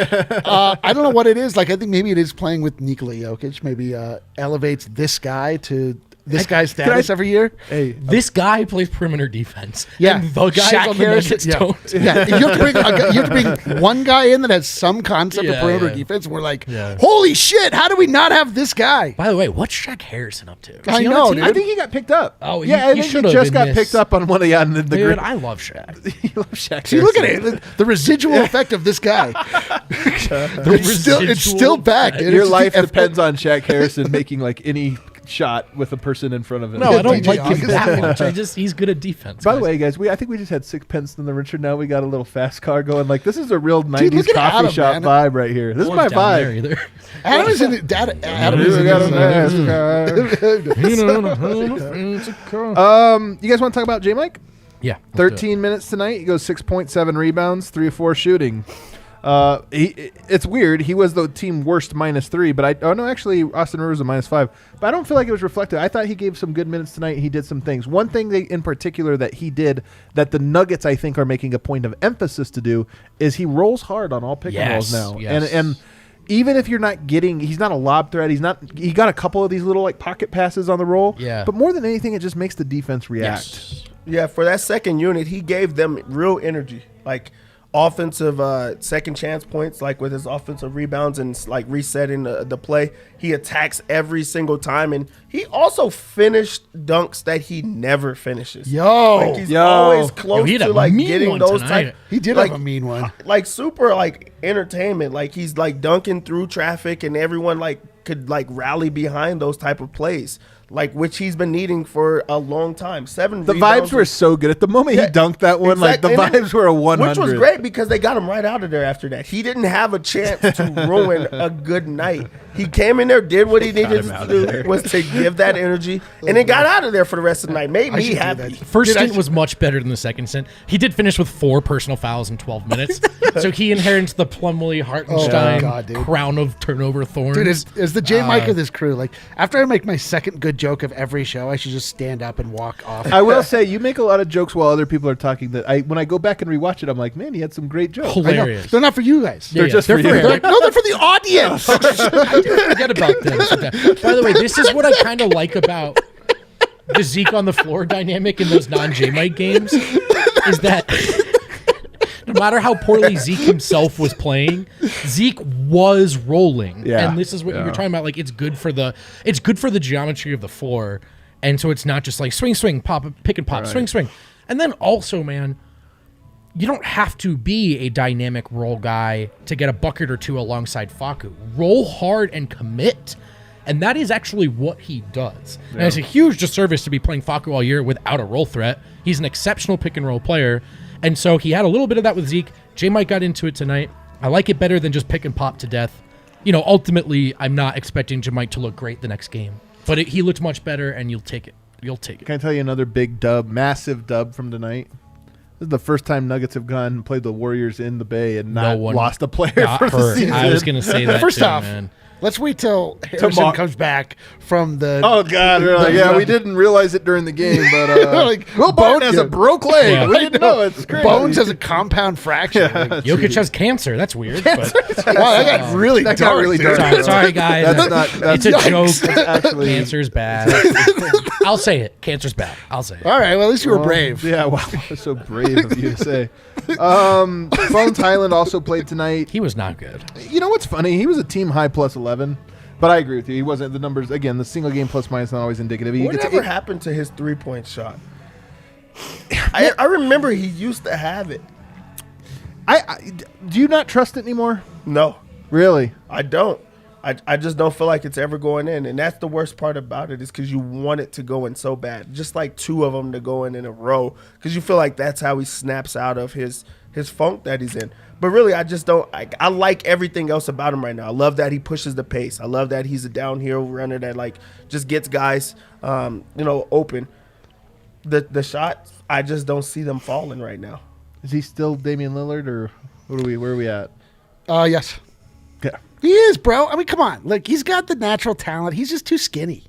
I don't know what it is. Like, I think maybe it is playing with Nikola Jokic. Maybe elevates this guy to this guy's status every year. Hey, this guy plays perimeter defense. Yeah, and the guys Shaq on the Harrison, Nuggets don't. Yeah, you have to bring one guy in that has some concept of perimeter defense. We're like, holy shit! How do we not have this guy? By the way, what's Shaq Harrison up to? I know, dude. I think he got picked up. Oh, yeah, I think he just got picked up on one of the Dude, grid. I love Shaq. You love Shaq. See, look at it. The residual effect of this guy. It's still back. Dude. Your life depends on Shaq Harrison making like any shot with a person in front of him. No, I don't DJ like him August. that much. He's good at defense. By the way, guys, I think we just had 6 pence in the Richard. Now we got a little fast car going. Like this is a real 90s look at coffee Adam, shop man. vibe right here. This is my vibe. Adam is in it. Adam is We in got a it. fast car. You guys want to talk about J-Mike? Yeah. 13 minutes tonight. He goes 6.7 rebounds, 3 of 4 shooting. It's weird. He was the team worst -3, but actually Austin Rivers was a -5. But I don't feel like it was reflected. I thought he gave some good minutes tonight. He did some things. One thing in particular that he did that the Nuggets, I think, are making a point of emphasis to do is he rolls hard on all pick and rolls now. Yes. And even if you're not getting, he's not a lob threat. He got a couple of these little like pocket passes on the roll. Yeah. But more than anything, it just makes the defense react. Yes. Yeah, for that second unit, he gave them real energy, like offensive second chance points, like with his offensive rebounds and like resetting the play. He attacks every single time, and he also finished dunks that he never finishes. Like he's always close to like getting those type. He did like, have a mean one. Like super like entertainment. Like he's like dunking through traffic, and everyone like could like rally behind those type of plays, like which he's been needing for a long time. The vibes were so good at the moment he dunked that one. Exactly. Like the vibes were a 100, which was great because they got him right out of there after that. He didn't have a chance to ruin a good night. He came in there, did what he needed to do, was to give that energy, and then got out of there for the rest of the night. Made me happy. First stint was much better than the second stint. He did finish with 4 personal fouls in 12 minutes, so he inherits the Plumlee Hartenstein crown of turnover thorns. Dude, as the JaMychal of this crew, like after I make my second good joke of every show, I should just stand up and walk off. I will say you make a lot of jokes while other people are talking. That when I go back and rewatch it, I'm like, man, he had some great jokes. Hilarious. They're not for you guys. They're just for you. No, they're for the audience. I did forget about them. By the way, this is what I kind of like about the Zeke on the floor dynamic in those non-JaMychal games, is that no matter how poorly Zeke himself was playing, Zeke was rolling. Yeah. And this is what you're talking about. Like it's good for the geometry of the floor. And so it's not just like swing, pop, pick and pop, swing. And then also, man, you don't have to be a dynamic roll guy to get a bucket or two alongside Facu. Roll hard and commit. And that is actually what he does. Yeah. And it's a huge disservice to be playing Facu all year without a roll threat. He's an exceptional pick and roll player. And so he had a little bit of that with Zeke. JaMychal got into it tonight. I like it better than just pick and pop to death. You know, ultimately, I'm not expecting JaMychal to look great the next game. But he looked much better, and you'll take it. You'll take it. Can I tell you another big dub, massive dub from tonight? This is the first time Nuggets have gone and played the Warriors in the Bay and not lost a player for the season. I was going to say that First too, off, man. Let's wait till Harrison comes back from the... Oh, God. We didn't realize it during the game, but... like, Barton has a broke leg. Yeah. We didn't know. It's crazy. Bones has a compound fracture. Yeah, like, Jokic has cancer. That's weird. But, wow, that got really dark. Sorry, guys. It's a joke. Actually, Cancer's bad. I'll say it. Cancer's bad. I'll say it. All right. Well, at least you were brave. Yeah, wow. That's so brave of you to say. Bones Highland also played tonight. He was not good. You know what's funny? He was a team high plus 11, but I agree with you. He wasn't the numbers. Again, the single game plus minus not always indicative. Whatever happened to his 3-point shot? I remember he used to have it. Do you not trust it anymore? No. Really? I don't. I just don't feel like it's ever going in, and that's the worst part about it is because you want it to go in so bad, just like 2 of them to go in a row, because you feel like that's how he snaps out of his funk that he's in. But really, I just don't. I like everything else about him right now. I love that he pushes the pace. I love that he's a downhill runner that like just gets guys, open. The shot, I just don't see them falling right now. Is he still Damian Lillard, or where are we at? Yes. Yeah. He is, bro. I mean, come on. Like, he's got the natural talent. He's just too skinny.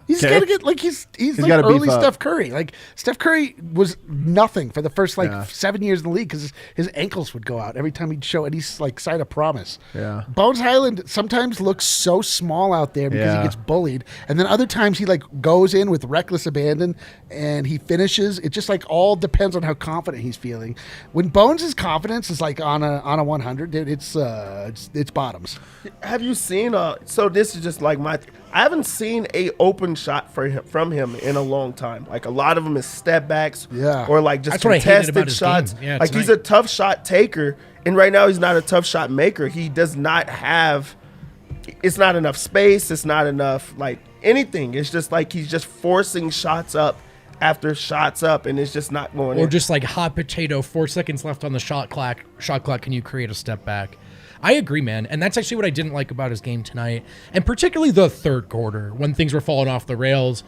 He's got to get, like, he's like early Steph Curry. Like, Steph Curry was nothing for the first, 7 years in the league because his ankles would go out every time he'd show any, sign of promise. Yeah. Bones Highland sometimes looks so small out there because he gets bullied. And then other times he, goes in with reckless abandon and he finishes. It just, all depends on how confident he's feeling. When Bones' confidence is, on a 100, dude, it's bottoms. Have you seen, so this is just, I haven't seen a open shot from him in a long time. Like, a lot of them is step backs or just contested shots. Yeah, he's a tough shot taker, and right now he's not a tough shot maker. He does not have – it's not enough space. It's not enough, anything. It's just he's just forcing shots up after shots up, and it's just not going in. Or just hot potato, 4 seconds left on the shot clock. Can you create a step back? I agree, man. And that's actually what I didn't like about his game tonight. And particularly the third quarter when things were falling off the rails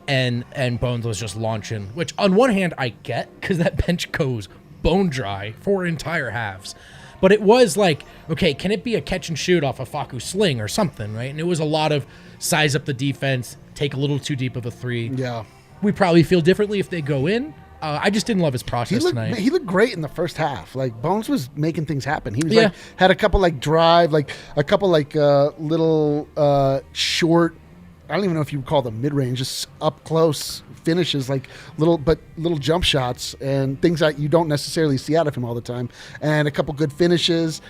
and Bones was just launching, which on one hand I get because that bench goes bone dry for entire halves. But it was like, okay, can it be a catch and shoot off a Facu sling or something, right? And it was a lot of size up the defense, take a little too deep of a three. Yeah. We probably feel differently if they go in. I just didn't love his process tonight. He looked great in the first half. Like Bones was making things happen. He was had a couple drive, a couple little short. I don't even know if you would call them mid-range, just up close finishes, little jump shots and things that you don't necessarily see out of him all the time. And a couple good finishes,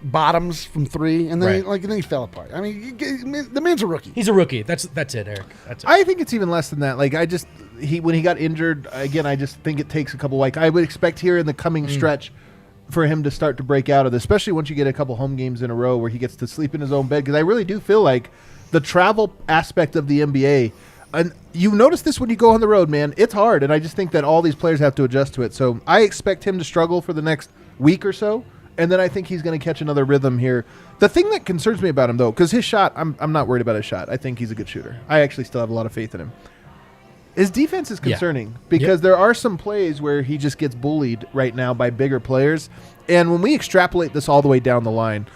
bottoms from three, and then then he fell apart. I mean, the man's a rookie. He's a rookie. That's it, Eric. That's it. I think it's even less than that. When he got injured again, I just think it takes a couple. I would expect here in the coming stretch for him to start to break out of this, especially once you get a couple home games in a row where he gets to sleep in his own bed. Because I really do feel like the travel aspect of the NBA, and you notice this when you go on the road, man, it's hard. And I just think that all these players have to adjust to it. So I expect him to struggle for the next week or so. And then I think he's going to catch another rhythm here. The thing that concerns me about him, though, because his shot, I'm not worried about his shot. I think he's a good shooter. I actually still have a lot of faith in him. His defense is concerning because there are some plays where he just gets bullied right now by bigger players. And when we extrapolate this all the way down the line,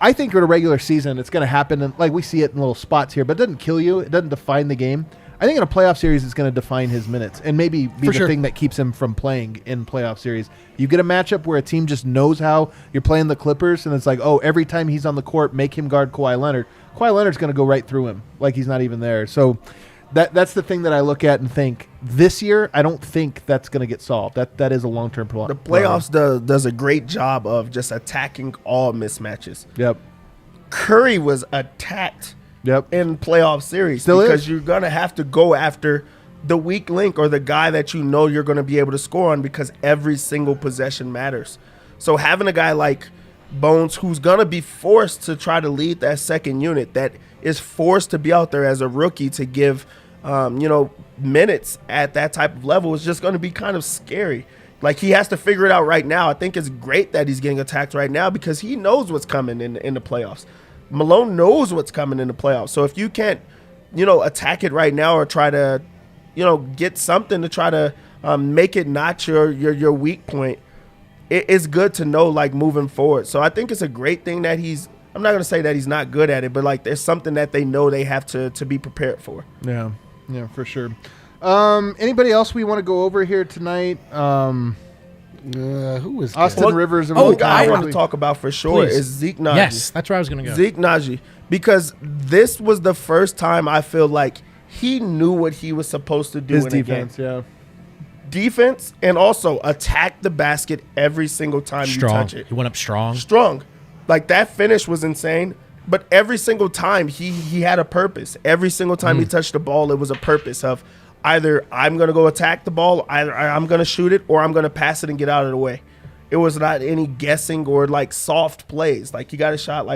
I think in a regular season it's going to happen, and we see it in little spots here, but it doesn't kill you. It doesn't define the game. I think in a playoff series it's going to define his minutes and maybe be the thing that keeps him from playing in playoff series. You get a matchup where a team just knows how you're playing the Clippers, and it's like, oh, every time he's on the court, make him guard Kawhi Leonard. Kawhi Leonard's going to go right through him like he's not even there. So that's the thing that I look at and think this year I don't think that's going to get solved. That is a long-term problem. The playoffs does a great job of just attacking all mismatches. Yep. Curry was attacked in playoff series because you're going to have to go after the weak link or the guy that you know you're going to be able to score on because every single possession matters. So having a guy like Bones who's going to be forced to try to lead that second unit, that is forced to be out there as a rookie to give minutes at that type of level, is just going to be kind of scary. Like, he has to figure it out right now. I think it's great that he's getting attacked right now because he knows what's coming in the playoffs. Malone knows what's coming in the playoffs. So if you can't, attack it right now or try to, get something to try to make it not your weak point, it's good to know, moving forward. So I think it's a great thing that I'm not going to say that he's not good at it, but, there's something that they know they have to be prepared for. Yeah, for sure. Anybody else we want to go over here tonight? Who was Austin Rivers? The guy I want to talk about for sure is Zeke Nnaji. Yes, that's where I was going to go. Zeke Nnaji, because this was the first time I feel like he knew what he was supposed to do His in defense, a game. Defense, and also attack the basket every single time you touch it. He went up strong. That finish was insane, but every single time he had a purpose. Every single time he touched the ball, it was a purpose of either I'm going to go attack the ball, either I'm going to shoot it, or I'm going to pass it and get out of the way. It was not any guessing or soft plays. He got a shot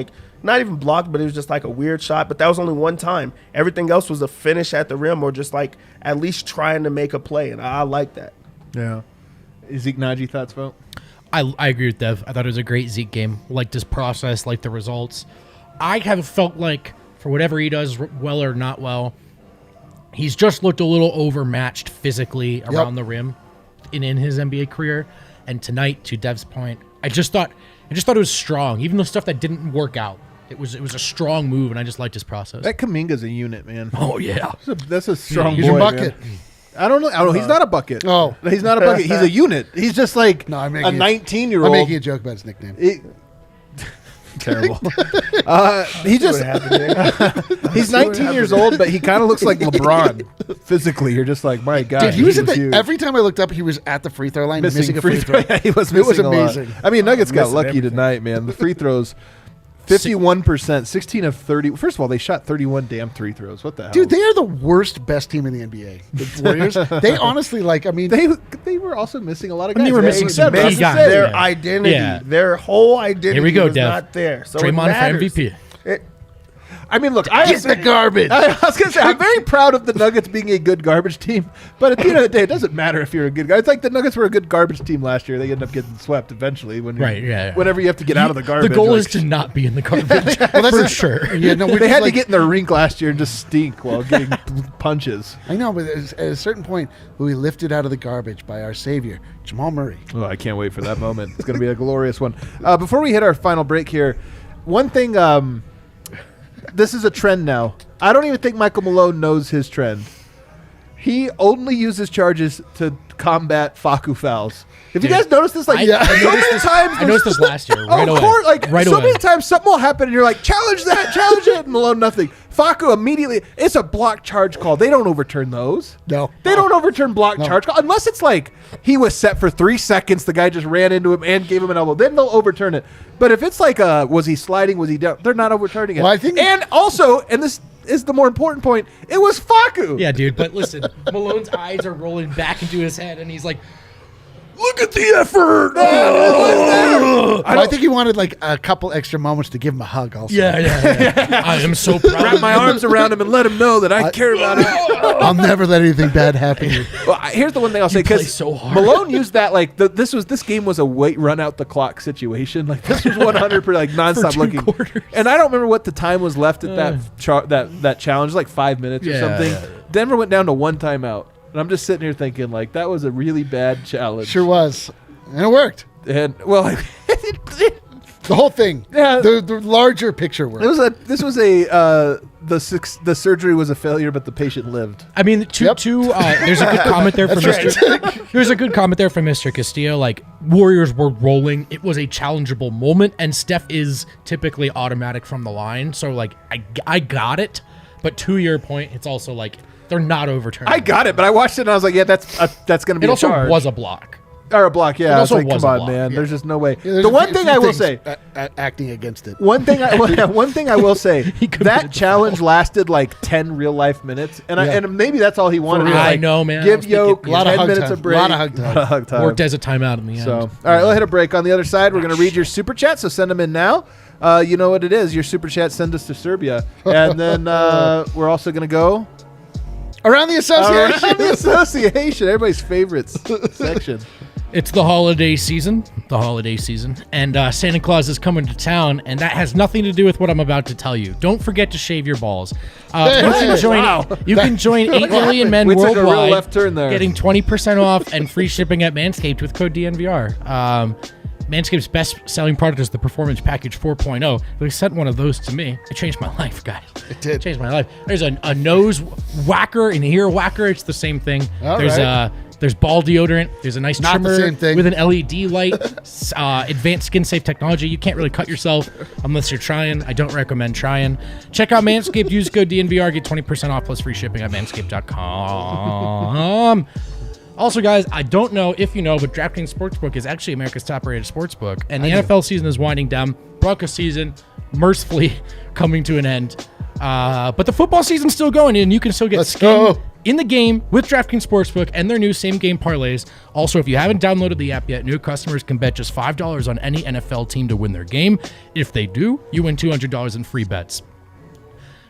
not even blocked, but it was just a weird shot. But that was only one time. Everything else was a finish at the rim or just at least trying to make a play, and I like that. Yeah. Zeke Nnaji, thoughts, Vogt? I agree with Dev. I thought it was a great Zeke game. Liked his process, liked the results. I have felt like for whatever he does, well or not well, he's just looked a little overmatched physically around the rim in his NBA career. And tonight, to Dev's point, I just thought it was strong. Even the stuff that didn't work out, it was a strong move, and I just liked his process. That Kuminga's a unit, man. Oh yeah, that's a strong he's boy. a bucket. Man. I don't know. He's not a bucket. Oh, he's not a bucket. He's a unit. He's just a 19-year-old. I'm making a joke about his nickname. Terrible. He's 19 years old, but he kind of looks like LeBron physically. You're just like, my God. Dude, he was every time I looked up, he was at the free throw line missing a free throw. Yeah, he was missing. It was amazing. I mean, Nuggets got lucky tonight, man. The free throws. 51%, 16 of 30. First of all, they shot 31 damn free throws. What the hell? Dude, they are the worst best team in the NBA. The Warriors. They honestly, they were also missing a lot of guys. They were missing some key guys. Their identity, their whole identity was not there. So Draymond for MVP. I mean, look, Get the garbage. I was going to say, I'm very proud of the Nuggets being a good garbage team, but at the end of the day, it doesn't matter if you're a good guy. It's like the Nuggets were a good garbage team last year. They end up getting swept eventually whenever you have to get out of the garbage. The goal is to not be in the garbage, for sure. Yeah, no, they had to get in the rink last year and just stink while getting punches. I know, but at a certain point, we lifted out of the garbage by our savior, Jamal Murray. Oh, I can't wait for that moment. It's going to be a glorious one. Before we hit our final break here, one thing, this is a trend now. I don't even think Michael Malone knows his trend. He only uses charges to combat Facu fouls. Have you guys noticed this? Like, I noticed this last year. Right away. Many times something will happen and you're like, challenge it, and Malone nothing. Facu immediately, it's a block charge call. They don't overturn those. No. They don't overturn block charge call unless it's like he was set for 3 seconds, the guy just ran into him and gave him an elbow. Then they'll overturn it. But if it's like, was he sliding, was he down? They're not overturning it. Well, I think and also, and this is the more important point, it was Facu. Yeah, dude, but listen, Malone's eyes are rolling back into his head, and he's like, look at the effort. I think he wanted like a couple extra moments to give him a hug also. Yeah. I am so proud. Wrap my arms around him and let him know that I care about it. I'll never let anything bad happen to you. Well, here's the one thing I'll say, because so hard. Malone used that like this game was a wait run out the clock situation. Like this was 100% like nonstop For 2 looking. quarters. And I don't remember what the time was left at that challenge, like 5 minutes or something. Yeah. Denver went down to 1 timeout, and I'm just sitting here thinking like that was a really bad challenge. Sure was. And it worked. And well, The whole thing. Yeah. The larger picture worked. the surgery was a failure, but the patient lived. I mean, there's a good comment there from Mr. There's a good comment there from Mr. Castillo. Like, Warriors were rolling. It was a challengeable moment, and Steph is typically automatic from the line. So, like, I got it. But to your point, it's also like they're not overturning. I got it, but I watched it and I was like, yeah, that's going to be it a also charge. was a block. Or a block, yeah. It also I was like, was come a on, block, man. yeah. There's just no way. Yeah, The one thing I will say, acting against it. one thing I will say, that challenge lasted like 10 real life minutes, and maybe that's all he wanted. I know, man. Give Yoke A lot of 10 hug minutes time. of break. A lot of hug time. Worked as a timeout in the end. So, all right, we'll hit a break. On the other side, we're going to read your super chat. So send them in now. You know what it is. Your super chat send us to Serbia, and then we're also going to go Around the association. around the association. Everybody's favorite section. It's the holiday season. And Santa Claus is coming to town, and that has nothing to do with what I'm about to tell you. Don't forget to shave your balls. You can join 8 million men We took a real worldwide left turn there. getting 20% off and free shipping at Manscaped with code DNVR. Manscaped's best-selling product is the Performance Package 4.0. They sent one of those to me. It changed my life, guys. It did. It changed my life. There's a nose whacker and ear whacker. It's the same thing. All There's right. There's ball deodorant. There's a nice Not the trimmer same thing. with an LED light. Advanced skin-safe technology. You can't really cut yourself unless you're trying. I don't recommend trying. Check out Manscaped. Use code DNVR. Get 20% off plus free shipping at manscaped.com. Also, guys, I don't know if you know, but DraftKings Sportsbook is actually America's top-rated sportsbook, and the NFL season is winding down. Broncos season, mercifully, coming to an end. But the football season's still going, and you can still get skin in the game with DraftKings Sportsbook and their new same-game parlays. Also, if you haven't downloaded the app yet, new customers can bet just $5 on any NFL team to win their game. If they do, you win $200 in free bets.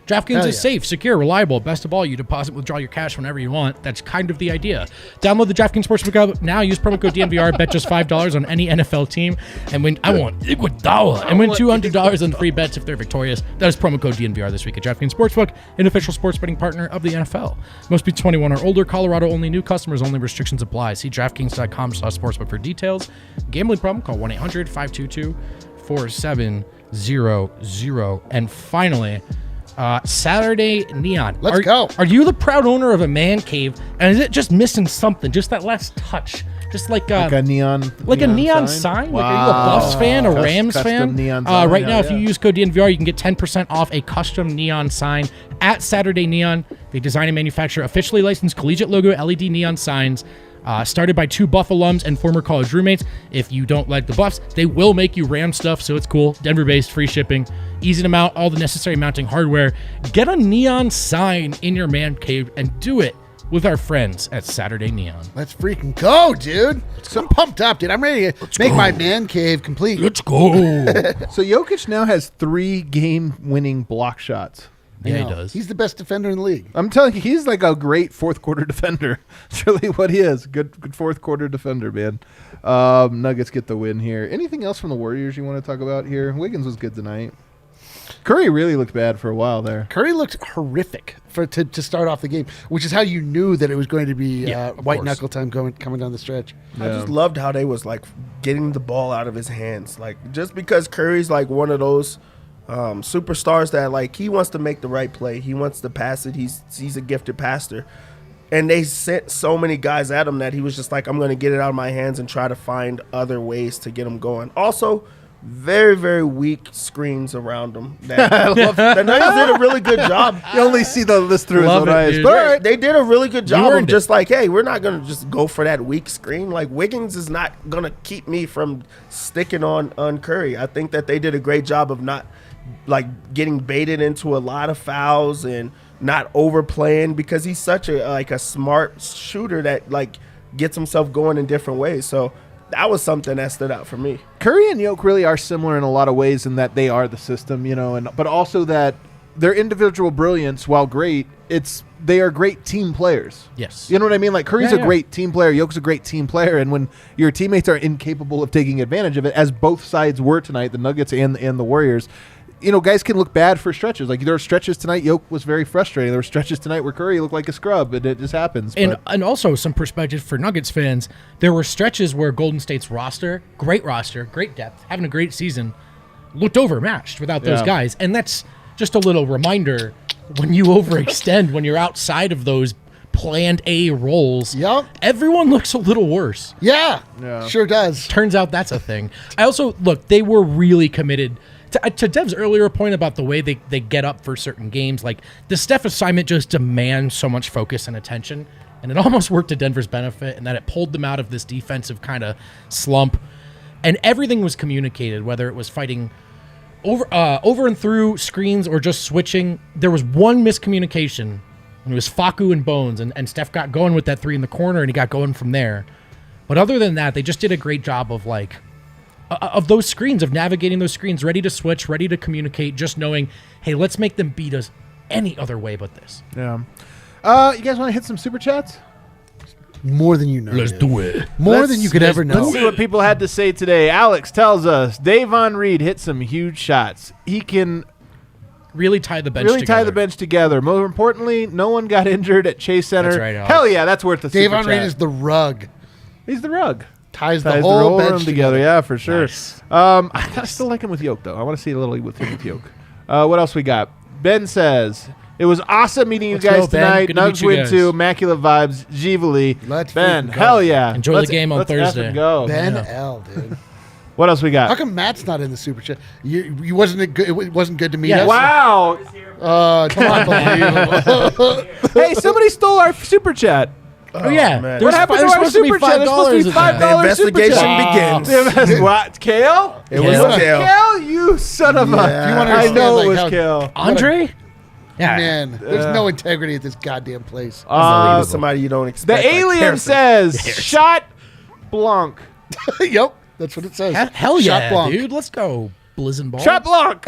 DraftKings is safe, secure, reliable. Best of all, you deposit, withdraw your cash whenever you want. That's kind of the idea. Download the DraftKings Sportsbook app now. Use promo code DNVR. Bet just $5 on any NFL team, and win. I want Iguodala and win $200 on free bets if they're victorious. That is promo code DNVR this week at DraftKings Sportsbook, an official sports betting partner of the NFL. Must be 21 or older. Colorado only. New customers only. Restrictions apply. See DraftKings.com/sportsbook for details. Gambling problem? Call 1-800-522-4700. And finally, Saturday Neon. Let's go. Are you the proud owner of a man cave? And is it just missing something? Just that last touch? Just like a neon sign? Wow. Like, are you a Buffs fan, a Rams fan? Neon sign. Right now, if you use code DNVR, you can get 10% off a custom neon sign at Saturday Neon. They design and manufacture officially licensed collegiate logo LED neon signs. Started by 2 Buff alums and former college roommates. If you don't like the Buffs, they will make you Ram stuff, so it's cool. Denver-based, free shipping, easy to mount, all the necessary mounting hardware. Get a neon sign in your man cave and do it with our friends at Saturday Neon. Let's freaking go, dude. I'm pumped up, dude. I'm ready to make my man cave complete. Let's go. So Jokic now has 3 game-winning block shots. Yeah, he does. He's the best defender in the league. I'm telling you, he's like a great fourth quarter defender. That's really what he is. Good fourth quarter defender, man. Nuggets get the win here. Anything else from the Warriors you want to talk about here? Wiggins was good tonight. Curry really looked bad for a while there. Curry looked horrific to start off the game, which is how you knew that it was going to be white knuckle time coming down the stretch. I just loved how they was like getting the ball out of his hands. Like just because Curry's like one of those superstars that like he wants to make the right play, he wants to pass it. He's a gifted passer, and they sent so many guys at him that he was just like, I'm going to get it out of my hands and try to find other ways to get him going. Also, very, very weak screens around him. The Nuggets did a really good job. You only see the list through his own eyes. But they did a really good job of just like, hey, we're not going to just go for that weak screen. Like, Wiggins is not going to keep me from sticking on Curry. I think that they did a great job of not, like, getting baited into a lot of fouls and not overplaying because he's such a smart shooter that, like, gets himself going in different ways. So that was something that stood out for me. Curry and Jokic really are similar in a lot of ways in that they are the system, but also that their individual brilliance, while great, they are great team players. Yes. You know what I mean? Like Curry's a great team player, Jokic's a great team player, and when your teammates are incapable of taking advantage of it, as both sides were tonight, the Nuggets and the Warriors, guys can look bad for stretches. Like there were stretches tonight, Jokic was very frustrating. There were stretches tonight where Curry looked like a scrub, and it just happens. And also some perspective for Nuggets fans, there were stretches where Golden State's roster, great depth, having a great season, looked overmatched without those guys. And that's just a little reminder when you overextend, when you're outside of those planned A roles, everyone looks a little worse. Yeah, sure does. Turns out that's a thing. I also, they were really committed to Dev's earlier point about the way they get up for certain games. Like the Steph assignment just demands so much focus and attention, and it almost worked to Denver's benefit in that it pulled them out of this defensive kind of slump, and everything was communicated, whether it was fighting over and through screens or just switching. There was one miscommunication, and it was Facu and Bones, and Steph got going with that 3 in the corner, and he got going from there. But other than that, they just did a great job of those screens, of navigating those screens, ready to switch, ready to communicate, just knowing, hey, let's make them beat us any other way but this. Yeah. You guys want to hit some super chats? More than you know. Let's do it. More than you could ever know. Let's see what people had to say today. Alex tells us Davon Reed hit some huge shots. He can really tie the bench together. More importantly, no one got injured at Chase Center. That's right, Alex. Hell yeah, that's worth the super chat. Davon Reed is the rug. He's the rug. Ties the whole bench room together. Yeah, for sure. Nice. I still like him with Jokic, though. I want to see a little with him with Jokic. What else we got? Ben says, it was awesome meeting you guys tonight. Nugs win 2. Immaculate vibes. Givali. Ben, hell yeah. Enjoy the game on Thursday. Go. Ben L, dude. What else we got? How come Matt's not in the super chat? You wasn't good. It wasn't good to meet us. Wow. Unbelievable. Hey, somebody stole our super chat. Oh, yeah. Man. What happened to our super chat? There's supposed to be $5 The investigation begins. What? Kale? It was Kale. Kale, you son of a... I know it was Kale. Andre? Yeah. Man, there's no integrity at this goddamn place. Somebody you don't expect. The alien says, shot Blanc. Yep, that's what it says. Hell yeah, Shot Blanc. dude. Let's go, Blizzin' Ball. Shot Blanc.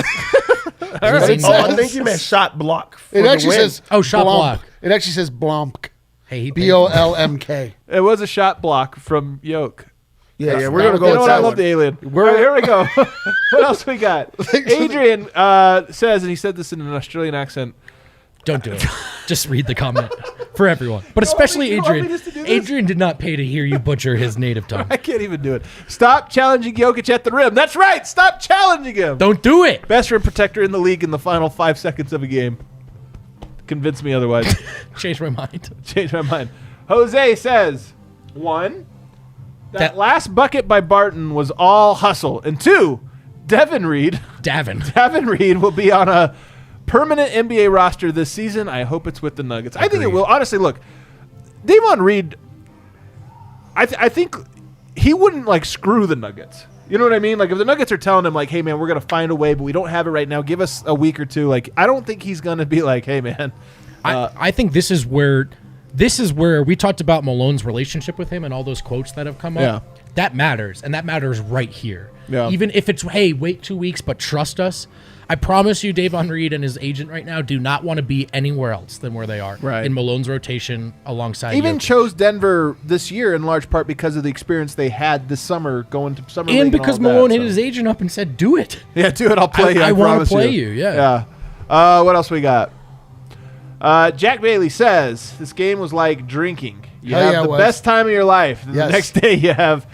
I think you meant shot block. It actually says shot block. It actually says Blomk. Hey, BOLMK. It was a shot block from Yoke. Yeah, we're gonna go with that. I love the alien. All right, here we go. What else we got? Adrian says, and he said this in an Australian accent. Don't do it. Just read the comment for everyone, but especially Adrian. Adrian did not pay to hear you butcher his native tongue. I can't even do it. Stop challenging Jokic at the rim. That's right. Stop challenging him. Don't do it. Best rim protector in the league in the final 5 seconds of a game. Convince me otherwise. Change my mind. Change my mind. Jose says, 1, that last bucket by Barton was all hustle, and 2, Davon Reed will be on a permanent NBA roster this season. I hope it's with the Nuggets. I think it will. Honestly, look, Davon Reed, I think he wouldn't screw the Nuggets. You know what I mean? Like if the Nuggets are telling him hey man, we're gonna find a way, but we don't have it right now. Give us a week or two. I don't think he's gonna be hey man. I think this is where this is where we talked about Malone's relationship with him and all those quotes that have come up. That matters, and that matters right here. Yeah. Even if it's, hey, wait 2 weeks, but trust us. I promise you, Davon Reed and his agent right now do not want to be anywhere else than where they are in Malone's rotation alongside Even Jokic. chose Denver this year in large part because of the experience they had this summer going to summer league and because all Malone that, hit his agent up and said, do it. Yeah, do it. I'll play you. I want promise to play you. Yeah. What else we got? Jack Bailey says, this game was like drinking. You have the best time of your life. And the next day you have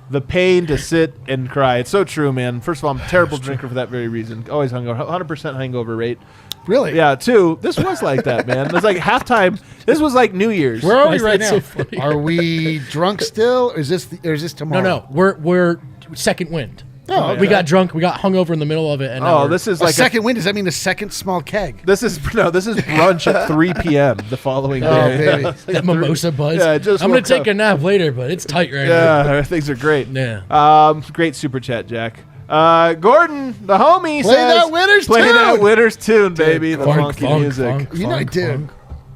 the pain to sit and cry. It's so true, man. First of all, I'm a terrible drinker for that very reason. Always hungover. 100% hangover rate. Really? Yeah, 2. This was like that, man. It was like halftime. This was like New Year's. Where are we right now? So Are we drunk still? Or is this tomorrow? No. We're second wind. Oh, okay. We got drunk. We got hungover in the middle of it. And this is A like second wind? Does that mean a second small keg? This is brunch at 3 p.m. the following day. Baby. that mimosa buzz. Yeah, I just I'm going woke to take up. a nap later, but it's tight right now. Yeah, things are great. Yeah. Great super chat, Jack. Gordon, the homie, Play says, that winner's play tune." that winner's tune, baby. The Funk, funky music. funk, You know, funk, dude. funk.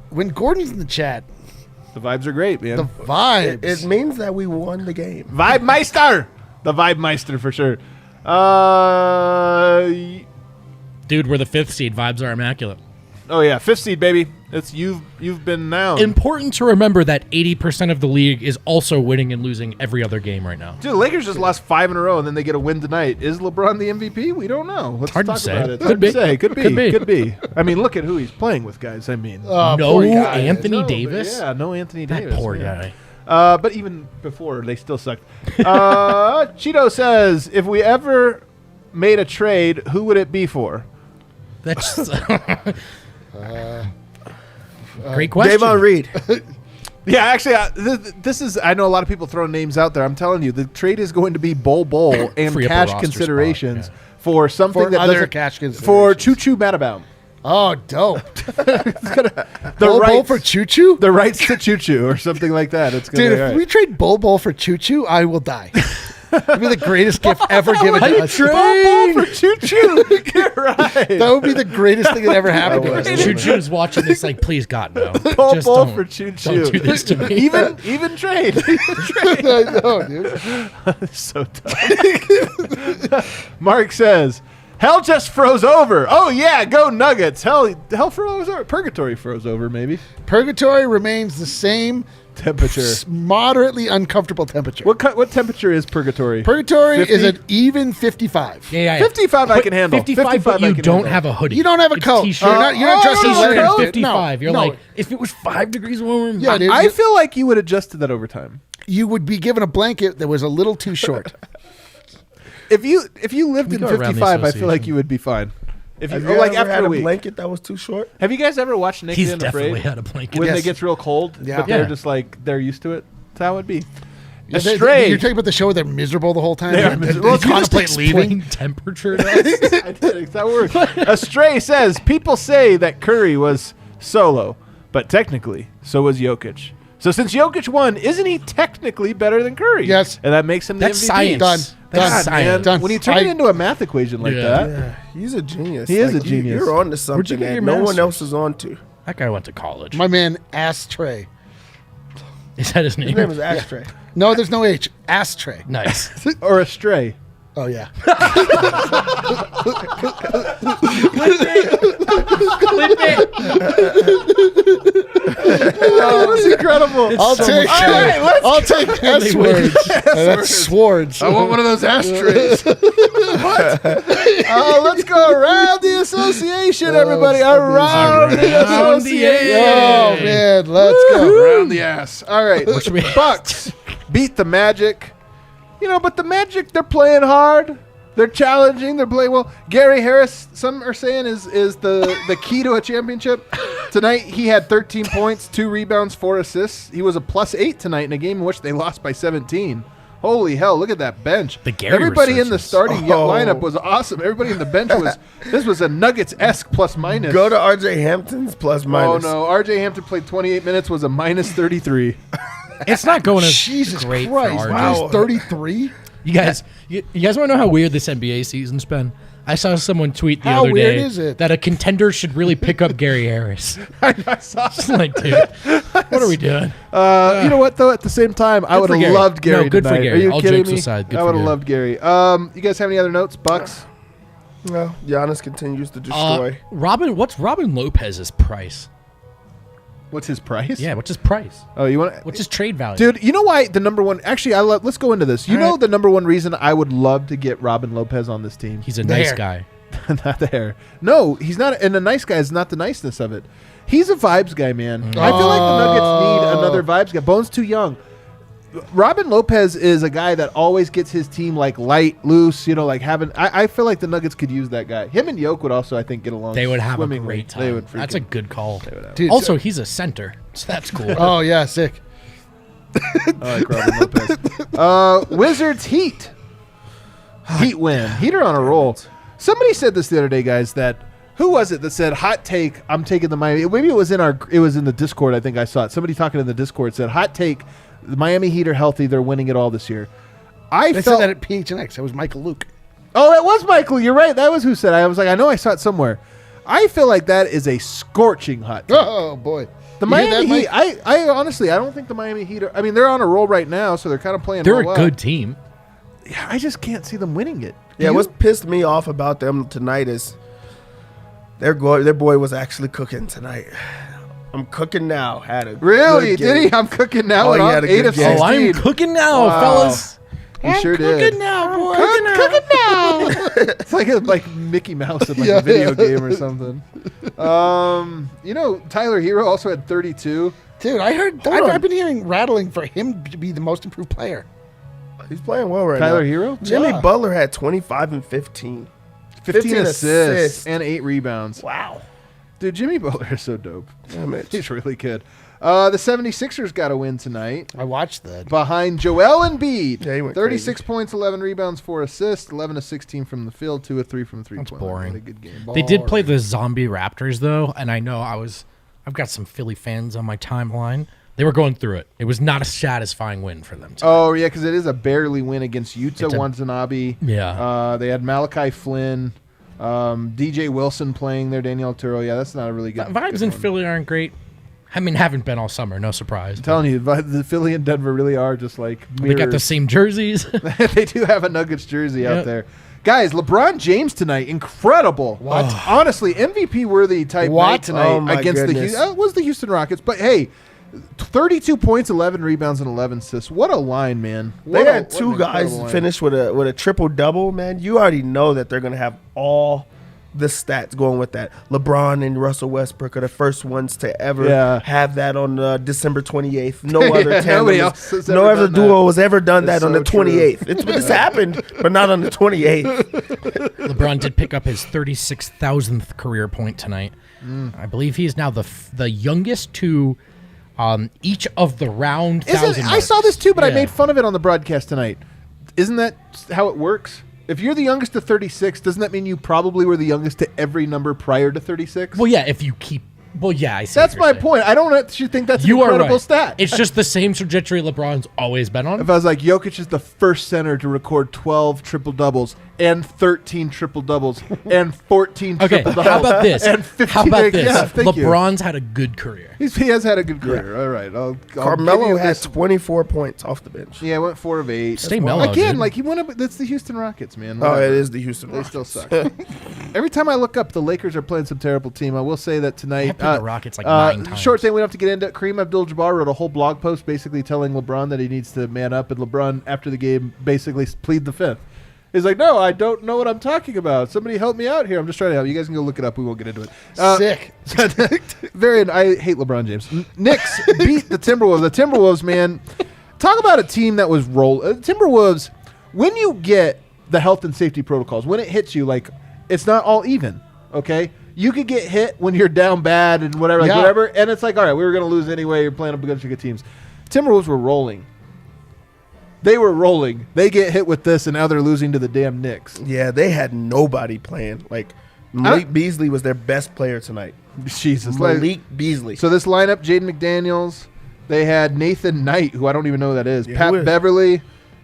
When Gordon's in the chat, The vibes are great, man. the vibes. It means that we won the game. Vibe Meister. The Vibe Meister for sure. Dude, we're the 5th seed. Vibes are immaculate. Oh yeah, 5th seed, baby. It's you've been now. Important to remember that 80% of the league is also winning and losing every other game right now. Dude, the Lakers just lost 5 in a row, and then they get a win tonight. Is LeBron the MVP? We don't know. Let's Hard to talk say. about it. Could Hard be. to say. Could be. Could be. Could be. I mean, look at who he's playing with, guys. I mean, No poor guy. Anthony No, Davis? Yeah, no Anthony That Davis. poor yeah. guy. But even before, they still sucked. Cheeto says, if we ever made a trade, who would it be for? That's great question. Davon Reed. Yeah, actually, this is. I know a lot of people throwing names out there. I'm telling you, the trade is going to be Bol and Free up a cash roster considerations spot, for something For that other doesn't- cash considerations. for Choo Choo Matabaum. Oh, dope. The Bowl rights for Choo Choo? the rights to Choo Choo or something like that. It's gonna Dude, be if right. we trade Bowl for Choo Choo, I will die. It'd be the greatest gift ever given to us. Bol for Choo Choo. You're right. That would be the greatest thing that ever happened to us. Choo Choo's watching this like, please God, no. Bol Just Bol don't- for Choo Choo. Don't do this to me. Even trade. I know, dude. So dumb. Mark says, hell just froze over. Oh yeah, go Nuggets. Hell froze over. Purgatory froze over, maybe. Purgatory remains the same Temperature. moderately uncomfortable temperature. What temperature is purgatory? Purgatory 50? is an even 55. Yeah. 55 I can handle. 55, but I you can don't handle. have a hoodie. You don't have a It's coat. T-shirt. You're not dressed in no, T-shirt leather. no, at 55. No, You're no. like, if it was 5 degrees warmer, Yeah, dude. I feel like you would adjust to that over time. You would be given a blanket that was a little too short. If you lived We in go around the 55, I feel association. like you would be fine. If you, Have or you like ever after had a a week. blanket that was too short? Have you guys ever watched Naked he's and definitely Afraid? had a blanket. When Yes. it gets real cold, Yeah. but they're Yeah. just like they're used to it. That's how it would be. You're Astray. talking about the show where they're miserable the whole time? They are and miserable. they Well, you just contemplate leaving? temperature to us. I did. That works. Astray says people say that Curry was solo, but technically, so was Jokic. So since Jokic won, isn't he technically better than Curry? Yes. and that makes him the That's MVP. science. Done. That's God, science. man. Done. When you turn it into a math equation like Yeah. that, Yeah, he's a genius. He is a you- genius. You're on to Where'd you something get that your no one master's? else is on to. That guy went to college. My man, Ashtray. Is that his name? His name is Ashtray. No, there's no H. Ashtray. Nice. or Astray. Oh, yeah. Oh, that's incredible. I'll take I'll take S words. That's swords. I want one of those ashtrays. Oh, let's go around the association, everybody. Around the association. Oh, man. Let's go. Around the ass. All right. Bucks beat the Magic. You know, but the Magic, they're playing hard. They're challenging. They're playing well. Gary Harris, some are saying, is the key to a championship. Tonight, he had 13 points, 2 rebounds, 4 assists. He was a +8 tonight in a game in which they lost by 17. Holy hell, look at that bench. The Gary Everybody in the resurgence. starting lineup was awesome. Everybody in the bench this was a Nuggets-esque plus-minus. Go to RJ Hampton's plus minus. Oh, no. RJ Hampton played 28 minutes, was a -33. It's not going as Jesus great Christ. for RJ. Wow. 33? You guys want to know how weird this NBA season's been? I saw someone tweet the How other weird day is it? that a contender should really pick up Gary Harris. I saw It's like, dude, What are we doing? You know what, though? At the same time, I would have loved Gary good tonight. for Gary. Are you All kidding jokes me? aside, good I for would have Gary. loved Gary. You guys have any other notes? Bucks? No, Giannis continues to destroy. What's Robin Lopez's price? What's his price? Yeah, what's his price? Oh, you want? What's his trade value? Dude, you know why the number one? Actually, let's go into this. You know the number one reason I would love to get Robin Lopez on this team. He's a nice guy. Not the hair. No, he's not. And the nice guy is not the niceness of it. He's a vibes guy, man. I feel like the Nuggets need another vibes guy. Bone's too young. Robin Lopez is a guy that always gets his team like light, loose, like having. I feel like the Nuggets could use that guy. Him and Yoke would also, I think, get along. They would have a swimmingly. great time. They would That's a good call. Dude, also, he's a center, so that's cool. Oh, yeah, sick. I like Robin Lopez. Wizards Heat. Heat win. Heater on a roll. Somebody said this the other day, guys, that who was it that said hot take, I'm taking the Miami. Maybe it was in the Discord, I think I saw it. Somebody talking in the Discord said hot take, the Miami Heat are healthy, they're winning it all this year. They said that at PHNX. That was Michael Luke. Oh, that was Michael. You're right. That was who said it. I was like, I know I saw it somewhere. I feel like that is a scorching hot take. Oh, boy. The Miami Heat, I honestly, I don't think the Miami Heat are, I mean, they're on a roll right now, so they're kind of playing They're a well. good team. Yeah, I just can't see them winning it. Yeah, what's pissed me off about them tonight is their boy was actually cooking tonight. I'm cooking now. Had a Really? good game. Did he? I'm cooking now. Oh, he had a 8 good of game. 16. Oh, I'm cooking now, fellas. He sure did. Cooking now, boy. Cooking now. It's like Mickey Mouse in a video game or something. Tyler Hero also had 32. Dude, I've been hearing rattling for him to be the most improved player. He's playing well right now. Tyler Hero? Jimmy Butler had 25 and 15. 15 assists and 8 rebounds. Wow. Dude, Jimmy Butler is so dope. Damn it. He's really good. The 76ers got a win tonight. I watched that. Behind Joel Embiid. Yeah, he went 36 crazy. points, 11 rebounds, 4 assists, 11 of 16 from the field, 2 of 3 from three-point line. boring. Had a good game. They did play the zombie Raptors, though, and I know I've got some Philly fans on my timeline. They were going through it. It was not a satisfying win for them tonight. Oh, yeah, because it is a barely win against Utah Watanabe. Yeah. They had Malachi Flynn, DJ Wilson playing there, Daniel Turo. Yeah, that's not a really good Vibes good in one. Philly aren't great. I mean, haven't been all summer. No surprise. I'm telling you, the Philly and Denver really are just like We got the mirrors. same jerseys. They do have a Nuggets jersey out Yep. there. Guys, LeBron James tonight, incredible. What? Honestly, MVP worthy type What? night tonight Oh, my against goodness. it was the Houston Rockets. But hey, 32 points, 11 rebounds, and 11 assists. What a line, man. They What had an two guys incredible line. finish with a triple double, man. You already know that they're gonna have all the stats going with that. LeBron and Russell Westbrook are the first ones to ever have that on December 28th. No other Nobody tandem, else has no ever other done duo that. has ever done That's that on so the 28th. It's happened, but not on the 28th. LeBron did pick up his 36,000th career point tonight. I believe he is now the youngest to each of the round thousand. I saw this too, but I Yeah. made fun of it on the broadcast tonight. Isn't that how it works? If you're the youngest to 36, doesn't that mean you probably were the youngest to every number prior to 36? Well, yeah, if you keep. Well, yeah, I see. That's what my you're saying. point. I don't actually think that's You an are incredible right. stat. It's just the same trajectory LeBron's always been on. If I was like, Jokic is the first center to record 12 triple-doubles and 13 triple-doubles and 14 Okay, triple-doubles. how about this? And 15 How about this? Yeah, thank you. LeBron's had a good career. He has had a good career. All right. I'll give Carmelo you had this. 24 points off the bench. Yeah, went 4 of 8. Stay mellow, Again, dude. like he went up. That's the Houston Rockets, man. Oh, Whatever. it is the Houston They Rockets. still suck. Every time I look up, the Lakers are playing some terrible team. I will say that tonight. I've played the Rockets like 9 times. Short thing we don't have to get into. Kareem Abdul-Jabbar wrote a whole blog post basically telling LeBron that he needs to man up, and LeBron after the game basically plead the fifth. He's like, no, I don't know what I'm talking about. Somebody help me out here. I'm just trying to help. You guys can go look it up. We won't get into it. Sick. I hate LeBron James. Knicks beat the Timberwolves. The Timberwolves, man, talk about a team that was Timberwolves, when you get the health and safety protocols, when it hits you, like, it's not all even, okay? You could get hit when you're down bad and whatever, whatever, and it's like, all right, we were going to lose anyway. You're playing up against good teams. Timberwolves were rolling. They were rolling. They get hit with this, and now they're losing to the damn Knicks. Yeah, they had nobody playing. Like, Malik Beasley was their best player tonight. Jesus. Malik Beasley. So this lineup, Jaden McDaniels, they had Nathan Knight, who I don't even know who that is, Yeah, Pat who is? Beverly,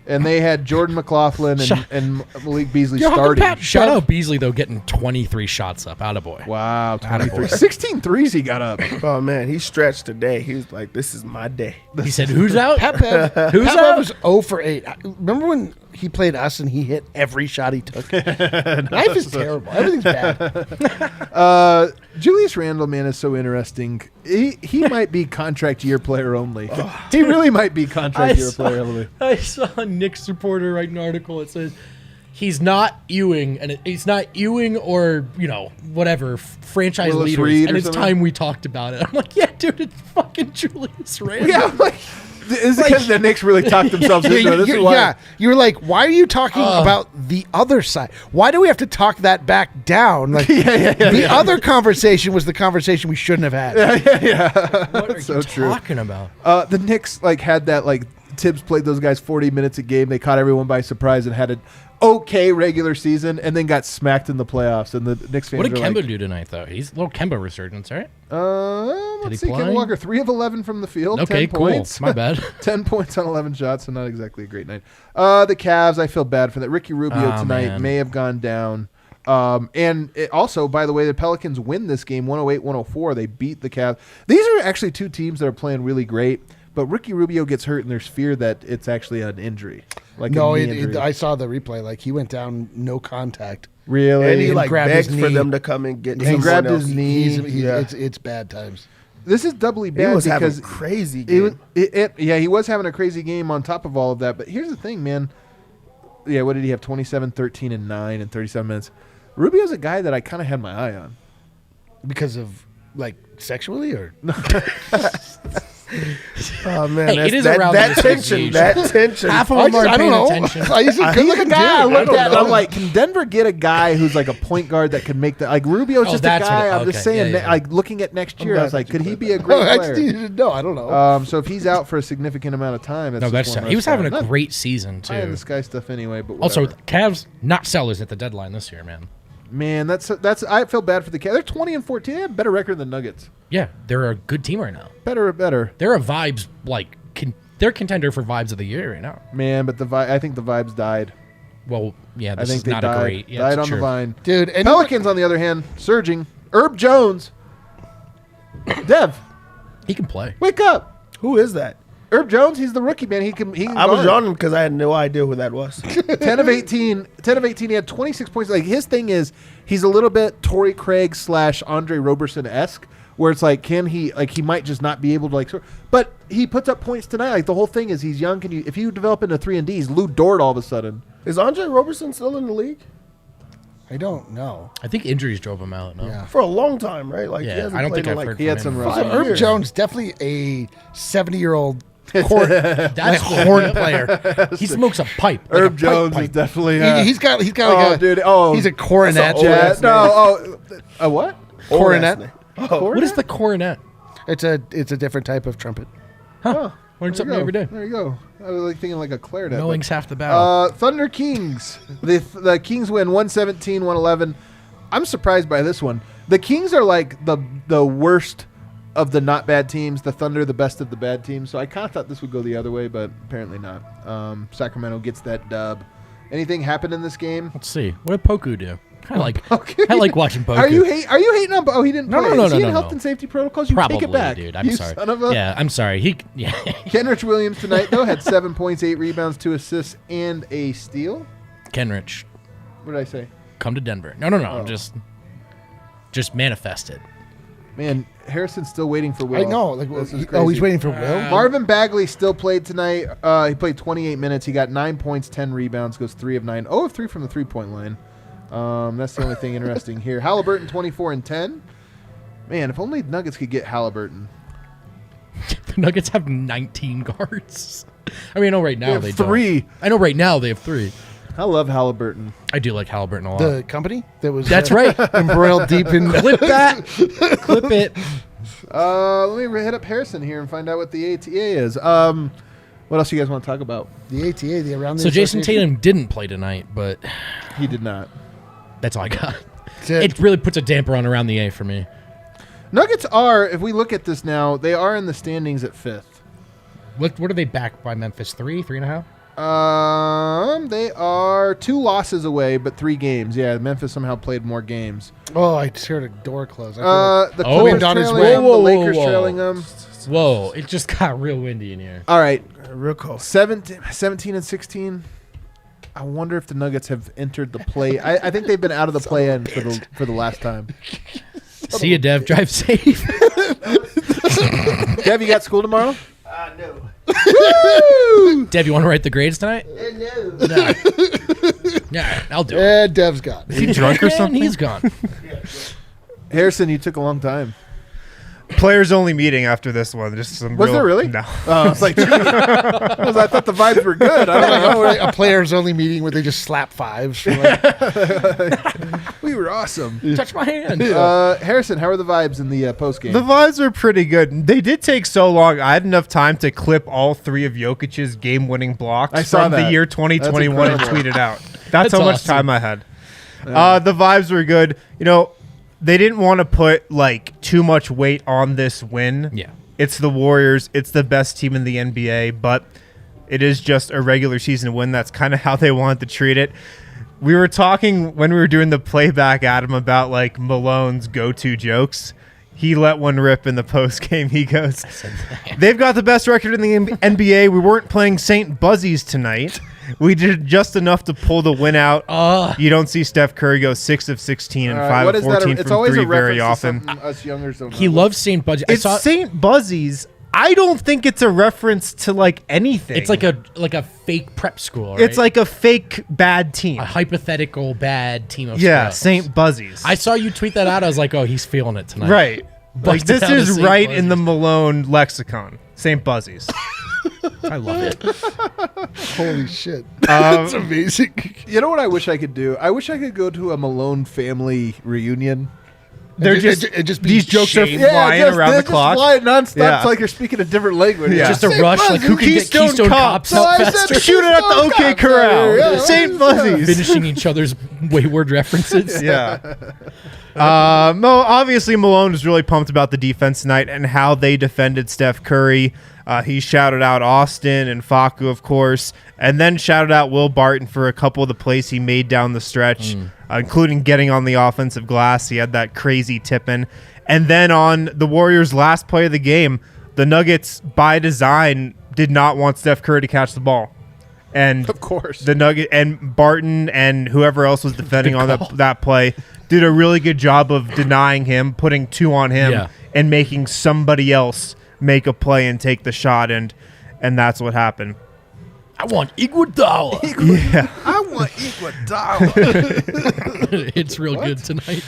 And they had Jordan McLaughlin and Malik Beasley starting. Shout out Beasley, though, getting 23 shots up. Attaboy. Wow, 23. 16 threes he got up. Oh, man, he stretched today. He was like, this is my day. He said, who's out? Pepe. Who's Pepe out? was 0 for 8. Remember when he played us and he hit every shot he took? Life is terrible. Everything's bad. Julius Randle, man, is so interesting. He might be contract year player only. He really might be contract year player only. I saw a Knicks reporter write an article that says he's not Ewing, and he's not Ewing or whatever franchise Willis leaders, Reed and or it's something? time we talked about it. I'm like, yeah, dude, it's fucking Julius Randle. Yeah, I'm like, is it because the Knicks really talked themselves into it? This is why. Yeah, you were like, why are you talking about the other side? Why do we have to talk that back down? Like, the other conversation was the conversation we shouldn't have had. What are so you true. talking about? The Knicks had that Tibbs played those guys 40 minutes a game. They caught everyone by surprise and had an okay regular season, and then got smacked in the playoffs. And the Knicks fans What did are Kemba do tonight, though? He's a little Kemba resurgence, right? Let's see. play? Kemba Walker, 3 of 11 from the field. Okay, 10 cool. points. My bad. 10 points on 11 shots, so not exactly a great night. The Cavs, I feel bad for that. Ricky Rubio tonight man. may have gone down. And it also, by the way, the Pelicans win this game 108-104. They beat the Cavs. These are actually two teams that are playing really great, but Ricky Rubio gets hurt, and there's fear that it's actually an injury. No, a knee injury. I saw the replay. He went down no contact. Really? And he grabbed begged his for knee. them to come and get He someone grabbed else. his knee. It's bad times. This is doubly bad He was having because a crazy game. he was having a crazy game on top of all of that. But here's the thing, man. Yeah, what did he have? 27, 13, and 9 in 37 minutes. Rubio's a guy that I kind of had my eye on. Because of, sexually or? Oh, man. Hey, it is that around that the tension. That tension. Half of them aren't paying attention. He's a He's a guy I looked at. know. I'm like, can Denver get a guy who's like a point guard that can make that? Rubio's just a that's guy. what it- I'm just okay, saying. yeah. Looking at next year, I was like, could he be a No, great I just player? needed to know. I don't know. So if he's out for a significant amount of time, No, that's just one he was having a Not great season, high in too. the sky stuff anyway. But Also, whatever. Cavs not sellers at the deadline this year, man. Man, that's I feel bad for the Cavs. They're 20-14. They have a better record than Nuggets. Yeah, they're a good team right now. Better. They're a vibes, they're contender for vibes of the year right now. Man, but I think the vibes died. Well, yeah, I this think is they not died. a great. Yeah, died it's on true. the vine. Dude, and Pelicans, on the other hand, surging. Herb Jones. Dev, He can play. wake up. Who is that? Herb Jones, he's the rookie, man. He can I was guard. on him because I had no idea who that was. 10 of 18. He had 26 points. His thing is he's a little bit Torrey Craig / Andre Roberson-esque, where it's can he he might just not be able to but he puts up points tonight. The whole thing is he's young. If you develop into 3-and-D, he's Lou Dort all of a sudden. Is Andre Roberson still in the league? I don't know. I think injuries drove him out. No, Yeah. For a long time, right? He Yeah, hasn't I don't played think in I've heard He had from some him. rough Five years. Herb years. Jones, definitely a 70-year-old that's horn player. He smokes a pipe. Herb a Jones pipe. is definitely. He's got oh, dude. Oh, he's a coronet. That's a yeah. last No. A what? Coronet. What is the coronet? It's a different type of trumpet. Oh, Learn there something you go. every day. There you go. I was thinking like a clarinet. Knowing's half the battle. Thunder Kings. The Kings win 117-111. I'm surprised by this one. The Kings are like the worst of the not bad teams. The Thunder, the best of the bad teams. So I kind of thought this would go the other way, but apparently not. Sacramento gets that dub. Anything happen in this game? Let's see. What did Poku do? I like watching Poku. Are you hating on? Oh, he didn't No, play. no, Is he no, in no, health no. and safety protocols? You Probably, take it back, dude. I'm you sorry. son of a. Yeah, I'm sorry. Kenrich Williams tonight though had 7 points, 8 rebounds, 2 assists, and a steal. Kenrich, What did I say? come to Denver. No. Oh. Just manifest it. Man, Harrison's still waiting for Will. I know. This is He's crazy. waiting for Will. Marvin Bagley still played tonight. He played 28 minutes. He got 9 points, 10 rebounds, goes 3 of 9. 0 of 3 from the 3-point line. That's the only thing interesting here. Halliburton 24 and 10. Man, if only Nuggets could get Halliburton. The Nuggets have 19 guards. I mean, I know right now They they have 3. don't. I know right now they have 3. I love Halliburton. I do like Halliburton a lot. The company that was That's right. embroiled deep in Clip that. Clip it. Let me hit up Harrison here and find out what the ATA is. What else you guys want to talk about? the ATA, the around. The So Jason association. Tatum didn't play tonight, but He did not. that's all I got. That's it. It really puts a damper on around the A for me. Nuggets are, if we look at this now, they are in the standings at 5th. What are they back by Memphis? 3.5? They are 2 losses away, but 3 games. Yeah, Memphis somehow played more games. Oh, I just heard a door close. The Clippers trailing them, the Lakers trailing them. Whoa, it just got real windy in here. All right. Real cold. 17 and 16. I wonder if the Nuggets have entered the play. I think they've been out of the play-in for the last time. See you, Dev. Drive safe. Dev, you got school tomorrow? No. Dev, you want to write the grades tonight? No. Yeah, I'll do it. Dev's gone. Is he drunk or something? He's gone. Harrison, you took a long time. Players only meeting after this one. Just some. Was there really? No. I was like, I thought the vibes were good. I don't know. A players only meeting where they just slap fives. We were awesome. Touch my hand. Harrison, how are the vibes in the post game? The vibes are pretty good. They did take so long. I had enough time to clip all 3 of Jokic's game-winning blocks I saw from that. the year 2021 and That's tweet it out. That's how much awesome. time I had. The vibes were good. They didn't want to put too much weight on this win. Yeah. It's the Warriors. It's the best team in the NBA, but it is just a regular season win. That's kind of how they wanted to treat it. We were talking when we were doing the playback, Adam, about Malone's go-to jokes. He let one rip in the post game. He goes, "They've got the best record in the NBA. We weren't playing St. Buzzies tonight. We did just enough to pull the win out. You don't see Steph Curry go 6 of 16 and 5 of 14 from 3 very often. Us youngers don't know. He loves St. Buzzies. It's St. Buzzies. I don't think it's a reference to anything. It's like a fake prep school. Right? It's like a fake bad team. A hypothetical bad team of Yeah, scrubs. St. Buzzies. I saw you tweet that out. I was like, oh, he's feeling it tonight. Right. Busted This out of is St. right in the Buzzies. Malone lexicon. St. Buzzies. I love it. Holy shit. That's amazing. You know what I wish I could do? I wish I could go to a Malone family reunion. They're It just be these jokes are shame. flying around the clock. Just flying nonstop. Yeah. It's like you're speaking a different language. Yeah. Just a St. rush, Buzzies. who can get Keystone Cops So out I said faster. the Shoot it at the Keystone OK Cops Corral. yeah, St. yeah. Buzzies. Finishing each other's wayward references. Yeah. Obviously, Malone was really pumped about the defense tonight and how they defended Steph Curry. He shouted out Austin and Facu, of course, and then shouted out Will Barton for a couple of the plays he made down the stretch, including getting on the offensive glass. He had that crazy tip-in. And then on the Warriors' last play of the game, the Nuggets, by design, did not want Steph Curry to catch the ball. And Of course. the Nugget and Barton and whoever else was defending on that play did a really good job of denying him, putting 2 on him, and making somebody else make a play and take the shot, and that's what happened. I want Iguodala. Yeah. I want Iguodala. It's real good tonight.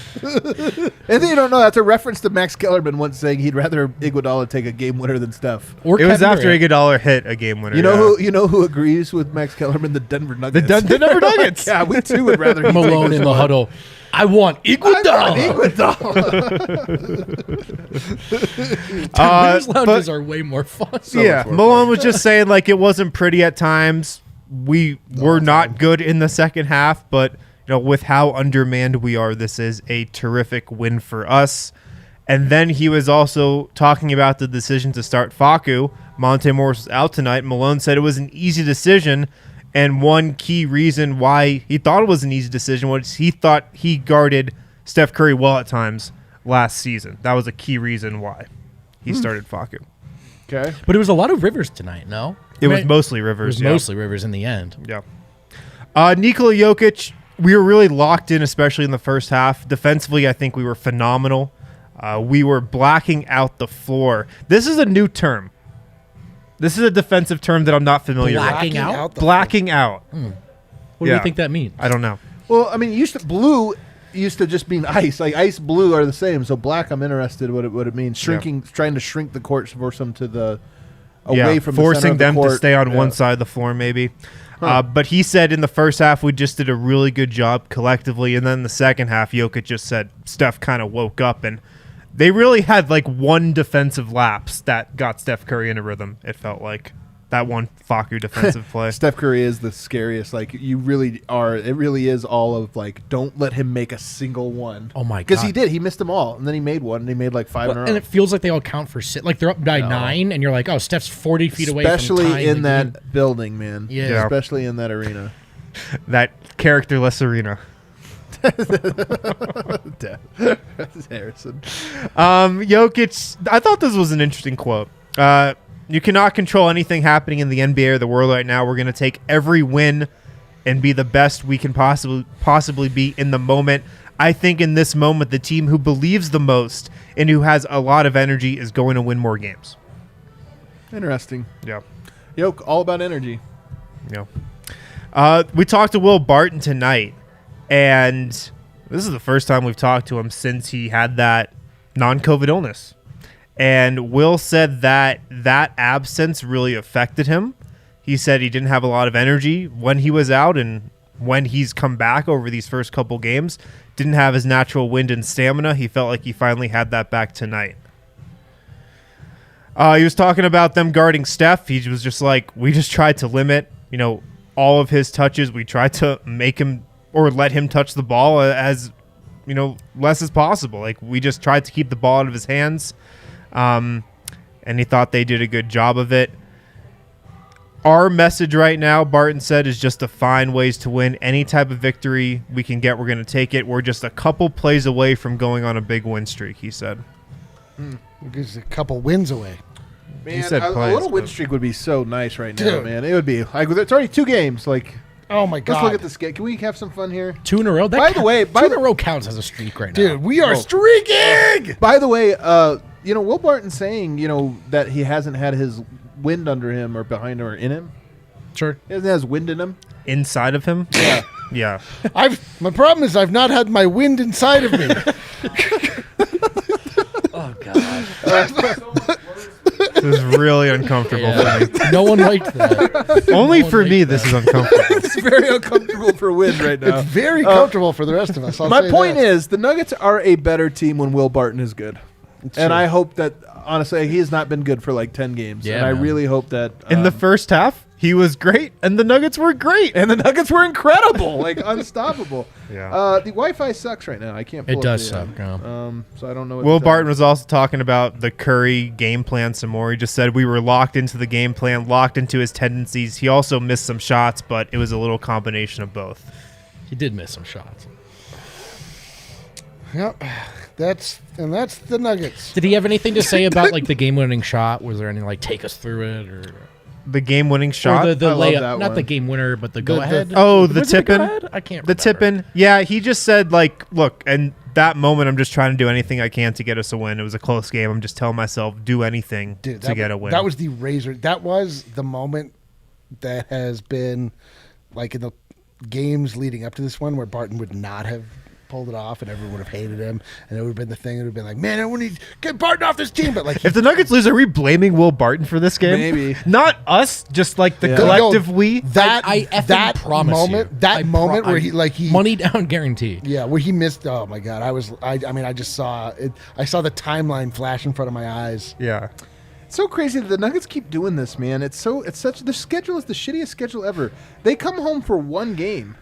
And you don't know, that's a reference to Max Kellerman once saying he'd rather Iguodala take a game winner than Steph. Or It was Kevin after Durant. Iguodala hit a game winner. You know who agrees with Max Kellerman? The Denver Nuggets. The Denver Nuggets. Yeah, we too would rather he Malone take in the this huddle. I want Iguodala. News lounges are way more fun. Yeah, Malone was just saying it wasn't pretty at times. We were not good in the second half, but with how undermanned we are, this is a terrific win for us. And then he was also talking about the decision to start Facu. Monte Morris was out tonight. Malone said it was an easy decision, and one key reason why he thought it was an easy decision was he thought he guarded Steph Curry well at times last season. That was a key reason why he started Facu. Okay. But it was a lot of Rivers tonight, no? It was mostly Rivers. It was mostly Rivers in the end. Yeah. Nikola Jokic, we were really locked in, especially in the first half. Defensively, I think we were phenomenal. We were blacking out the floor. This is a new term. This is a defensive term that I'm not familiar Blacking with. out? Blacking out. What do you think that means? I don't know. Well, I mean, blue used to just mean ice. Like ice, blue are the same. So black, I'm interested what it means. Shrinking, trying to shrink the court, force them to the away from forcing the center of them the court. to stay on one side of the floor, maybe. But he said in the first half we just did a really good job collectively, and then the second half, Jokic just said Steph kind of woke up, and they really had one defensive lapse that got Steph Curry in a rhythm. It felt like. that one Facu defensive play. Steph Curry is the scariest. Like, you really are. It really is all of, like, don't let him make a single one. Oh, my God. Because he did. He missed them all. And then he made one. And he made, like, 5 in a row. And it feels like they all count for like they're up by 9, and you're like, oh, Steph's 40 feet away from Especially in the game. that building, man. Yeah. Especially in that arena. That characterless arena. Harrison. Jokic, I thought this was an interesting quote. You cannot control anything happening in the NBA or the world right now. We're going to take every win and be the best we can possibly be in the moment. I think in this moment, the team who believes the most and who has a lot of energy is going to win more games. Interesting. Yeah. Yoke, all about energy. Yeah. We talked to Will Barton tonight, and this is the first time we've talked to him since he had that non-COVID illness. And Will said that absence really affected him. He said he didn't have a lot of energy when he was out, and when he's come back over these first couple games, didn't have his natural wind and stamina. He felt like he finally had that back tonight. He was talking about them guarding Steph. He was just like, we just tried to limit, all of his touches. We tried to make him or let him touch the ball as, less as possible. Like, we just tried to keep the ball out of his hands. And he thought they did a good job of it. Our message right now, Barton said, is just to find ways to win. Any type of victory we can get, we're going to take it. We're just a couple plays away from going on a big win streak, he said. Just a couple wins away. Man, said a little win streak would be so nice right now, man. It would be. Like, it's already 2 games. Like, oh, my God. Let's look at this game. Can we have some fun here? 2 in a row? By the way, 2 in a row counts as a streak right now. Dude, we are streaking! By the way, Will Barton saying, that he hasn't had his wind under him or behind him or in him. Sure. He hasn't had his wind in him. Inside of him? Yeah. Yeah. My problem is I've not had my wind inside of me. Oh, God. This is really uncomfortable for me. No one liked that. Only for me, this is uncomfortable. It's very uncomfortable for Wind right now. It's very comfortable for the rest of us. My point is, the Nuggets are a better team when Will Barton is good. And I hope that, honestly, he has not been good for like 10 games. Yeah, and I really hope that... In the first half, he was great, and the Nuggets were great. And the Nuggets were incredible, like unstoppable. Yeah. The Wi-Fi sucks right now. I can't pull It up does the, suck. Yeah. So I don't know what Will to tell Barton you. was also talking about the Curry game plan some more. He just said we were locked into the game plan, locked into his tendencies. He also missed some shots, but it was a little combination of both. He did miss some shots. Yep. That's the Nuggets. Did he have anything to say about like the game-winning shot? Was there any like take us through it or The game-winning shot? or the I love layup? that Not one. the game winner, but the go-ahead. Oh, the Was it tip-in? go-ahead? I can't The remember. tip-in? Yeah, he just said, like, look, and that moment I'm just trying to do anything I can to get us a win. It was a close game. I'm just telling myself, do anything to get a win. That was the razor. That was the moment that has been like in the games leading up to this one where Barton would not have pulled it off and everyone would have hated him, and it would have been the thing. It would have been like, man, everyone needs to get Barton off this team. But like, if the Nuggets lose, are we blaming Will Barton for this game? Maybe. Not us, just like the Yeah. collective we. that I effing that promise moment, you. that I moment where he like he money down guarantee. yeah, where he missed. Oh my God, I just saw it. I saw the timeline flash in front of my eyes. Yeah. It's so crazy that the Nuggets keep doing this, man. It's such the schedule is the shittiest schedule ever. They come home for 1 game,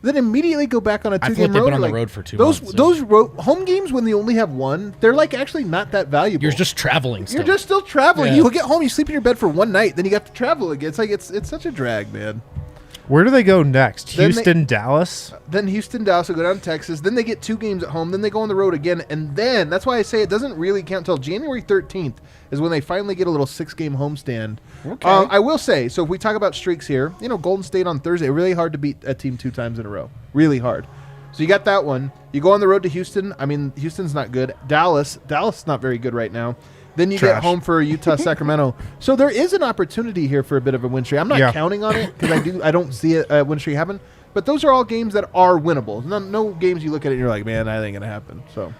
then immediately go back on a 2-game feel like they've road. been on the Like, road for 2 those months, those home games when they only have 1, they're like actually not that valuable. You're just traveling. Still. You're just still traveling. Yeah. You get home, you sleep in your bed for 1 night, then you have to travel again. It's like it's such a drag, man. Where do they go next? Then Houston, Dallas? Then Houston, Dallas will go down to Texas. Then they get 2 games at home. Then they go on the road again. And then, that's why I say it doesn't really count until January 13th is when they finally get a little 6-game homestand. Okay. I will say, so if we talk about streaks here, Golden State on Thursday, really hard to beat a team 2 times in a row. Really hard. So you got that one. You go on the road to Houston. I mean, Houston's not good. Dallas not very good right now. Then you get home for Utah, Sacramento. So there is an opportunity here for a bit of a win streak. I'm not counting on it because I don't see a win streak happen. But those are all games that are winnable. No games you look at it and you're like, man, that ain't gonna happen. So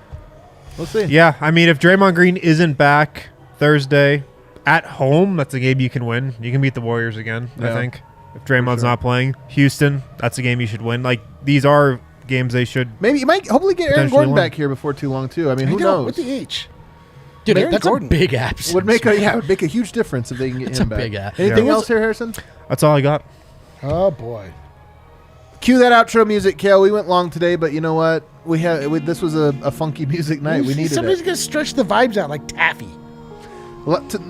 we'll see. Yeah, I mean, if Draymond Green isn't back Thursday at home, that's a game you can win. You can beat the Warriors again, I think. If Draymond's not playing. Houston, that's a game you should win. Like, these are games they should Maybe you might hopefully get Aaron potentially Gordon win. back here before too long too. I mean, who knows? With the H. Dude, Aaron that's Gordon a big absence. would make a huge difference if they can get That's him a back. big app. Anything Yeah. else here, Harrison? That's all I got. Oh boy. Cue that outro music, Kale. We went long today, but you know what? This was a funky music night. We needed Somebody's it. gonna stretch the vibes out like taffy.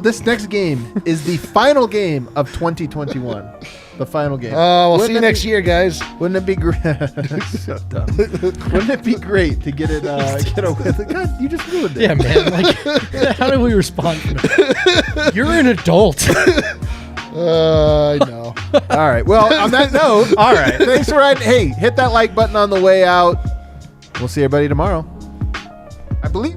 This next game is the final game of 2021. The final game. Oh, we'll see you next year, guys. Wouldn't it be great? So dumb. Wouldn't it be great to get it? Get away with it? God, you just ruined it. Yeah, man. Like, how do we respond? You're an adult. I know. All right. Well, on that note, all right. Thanks for riding. Hey, hit that like button on the way out. We'll see everybody tomorrow. I believe.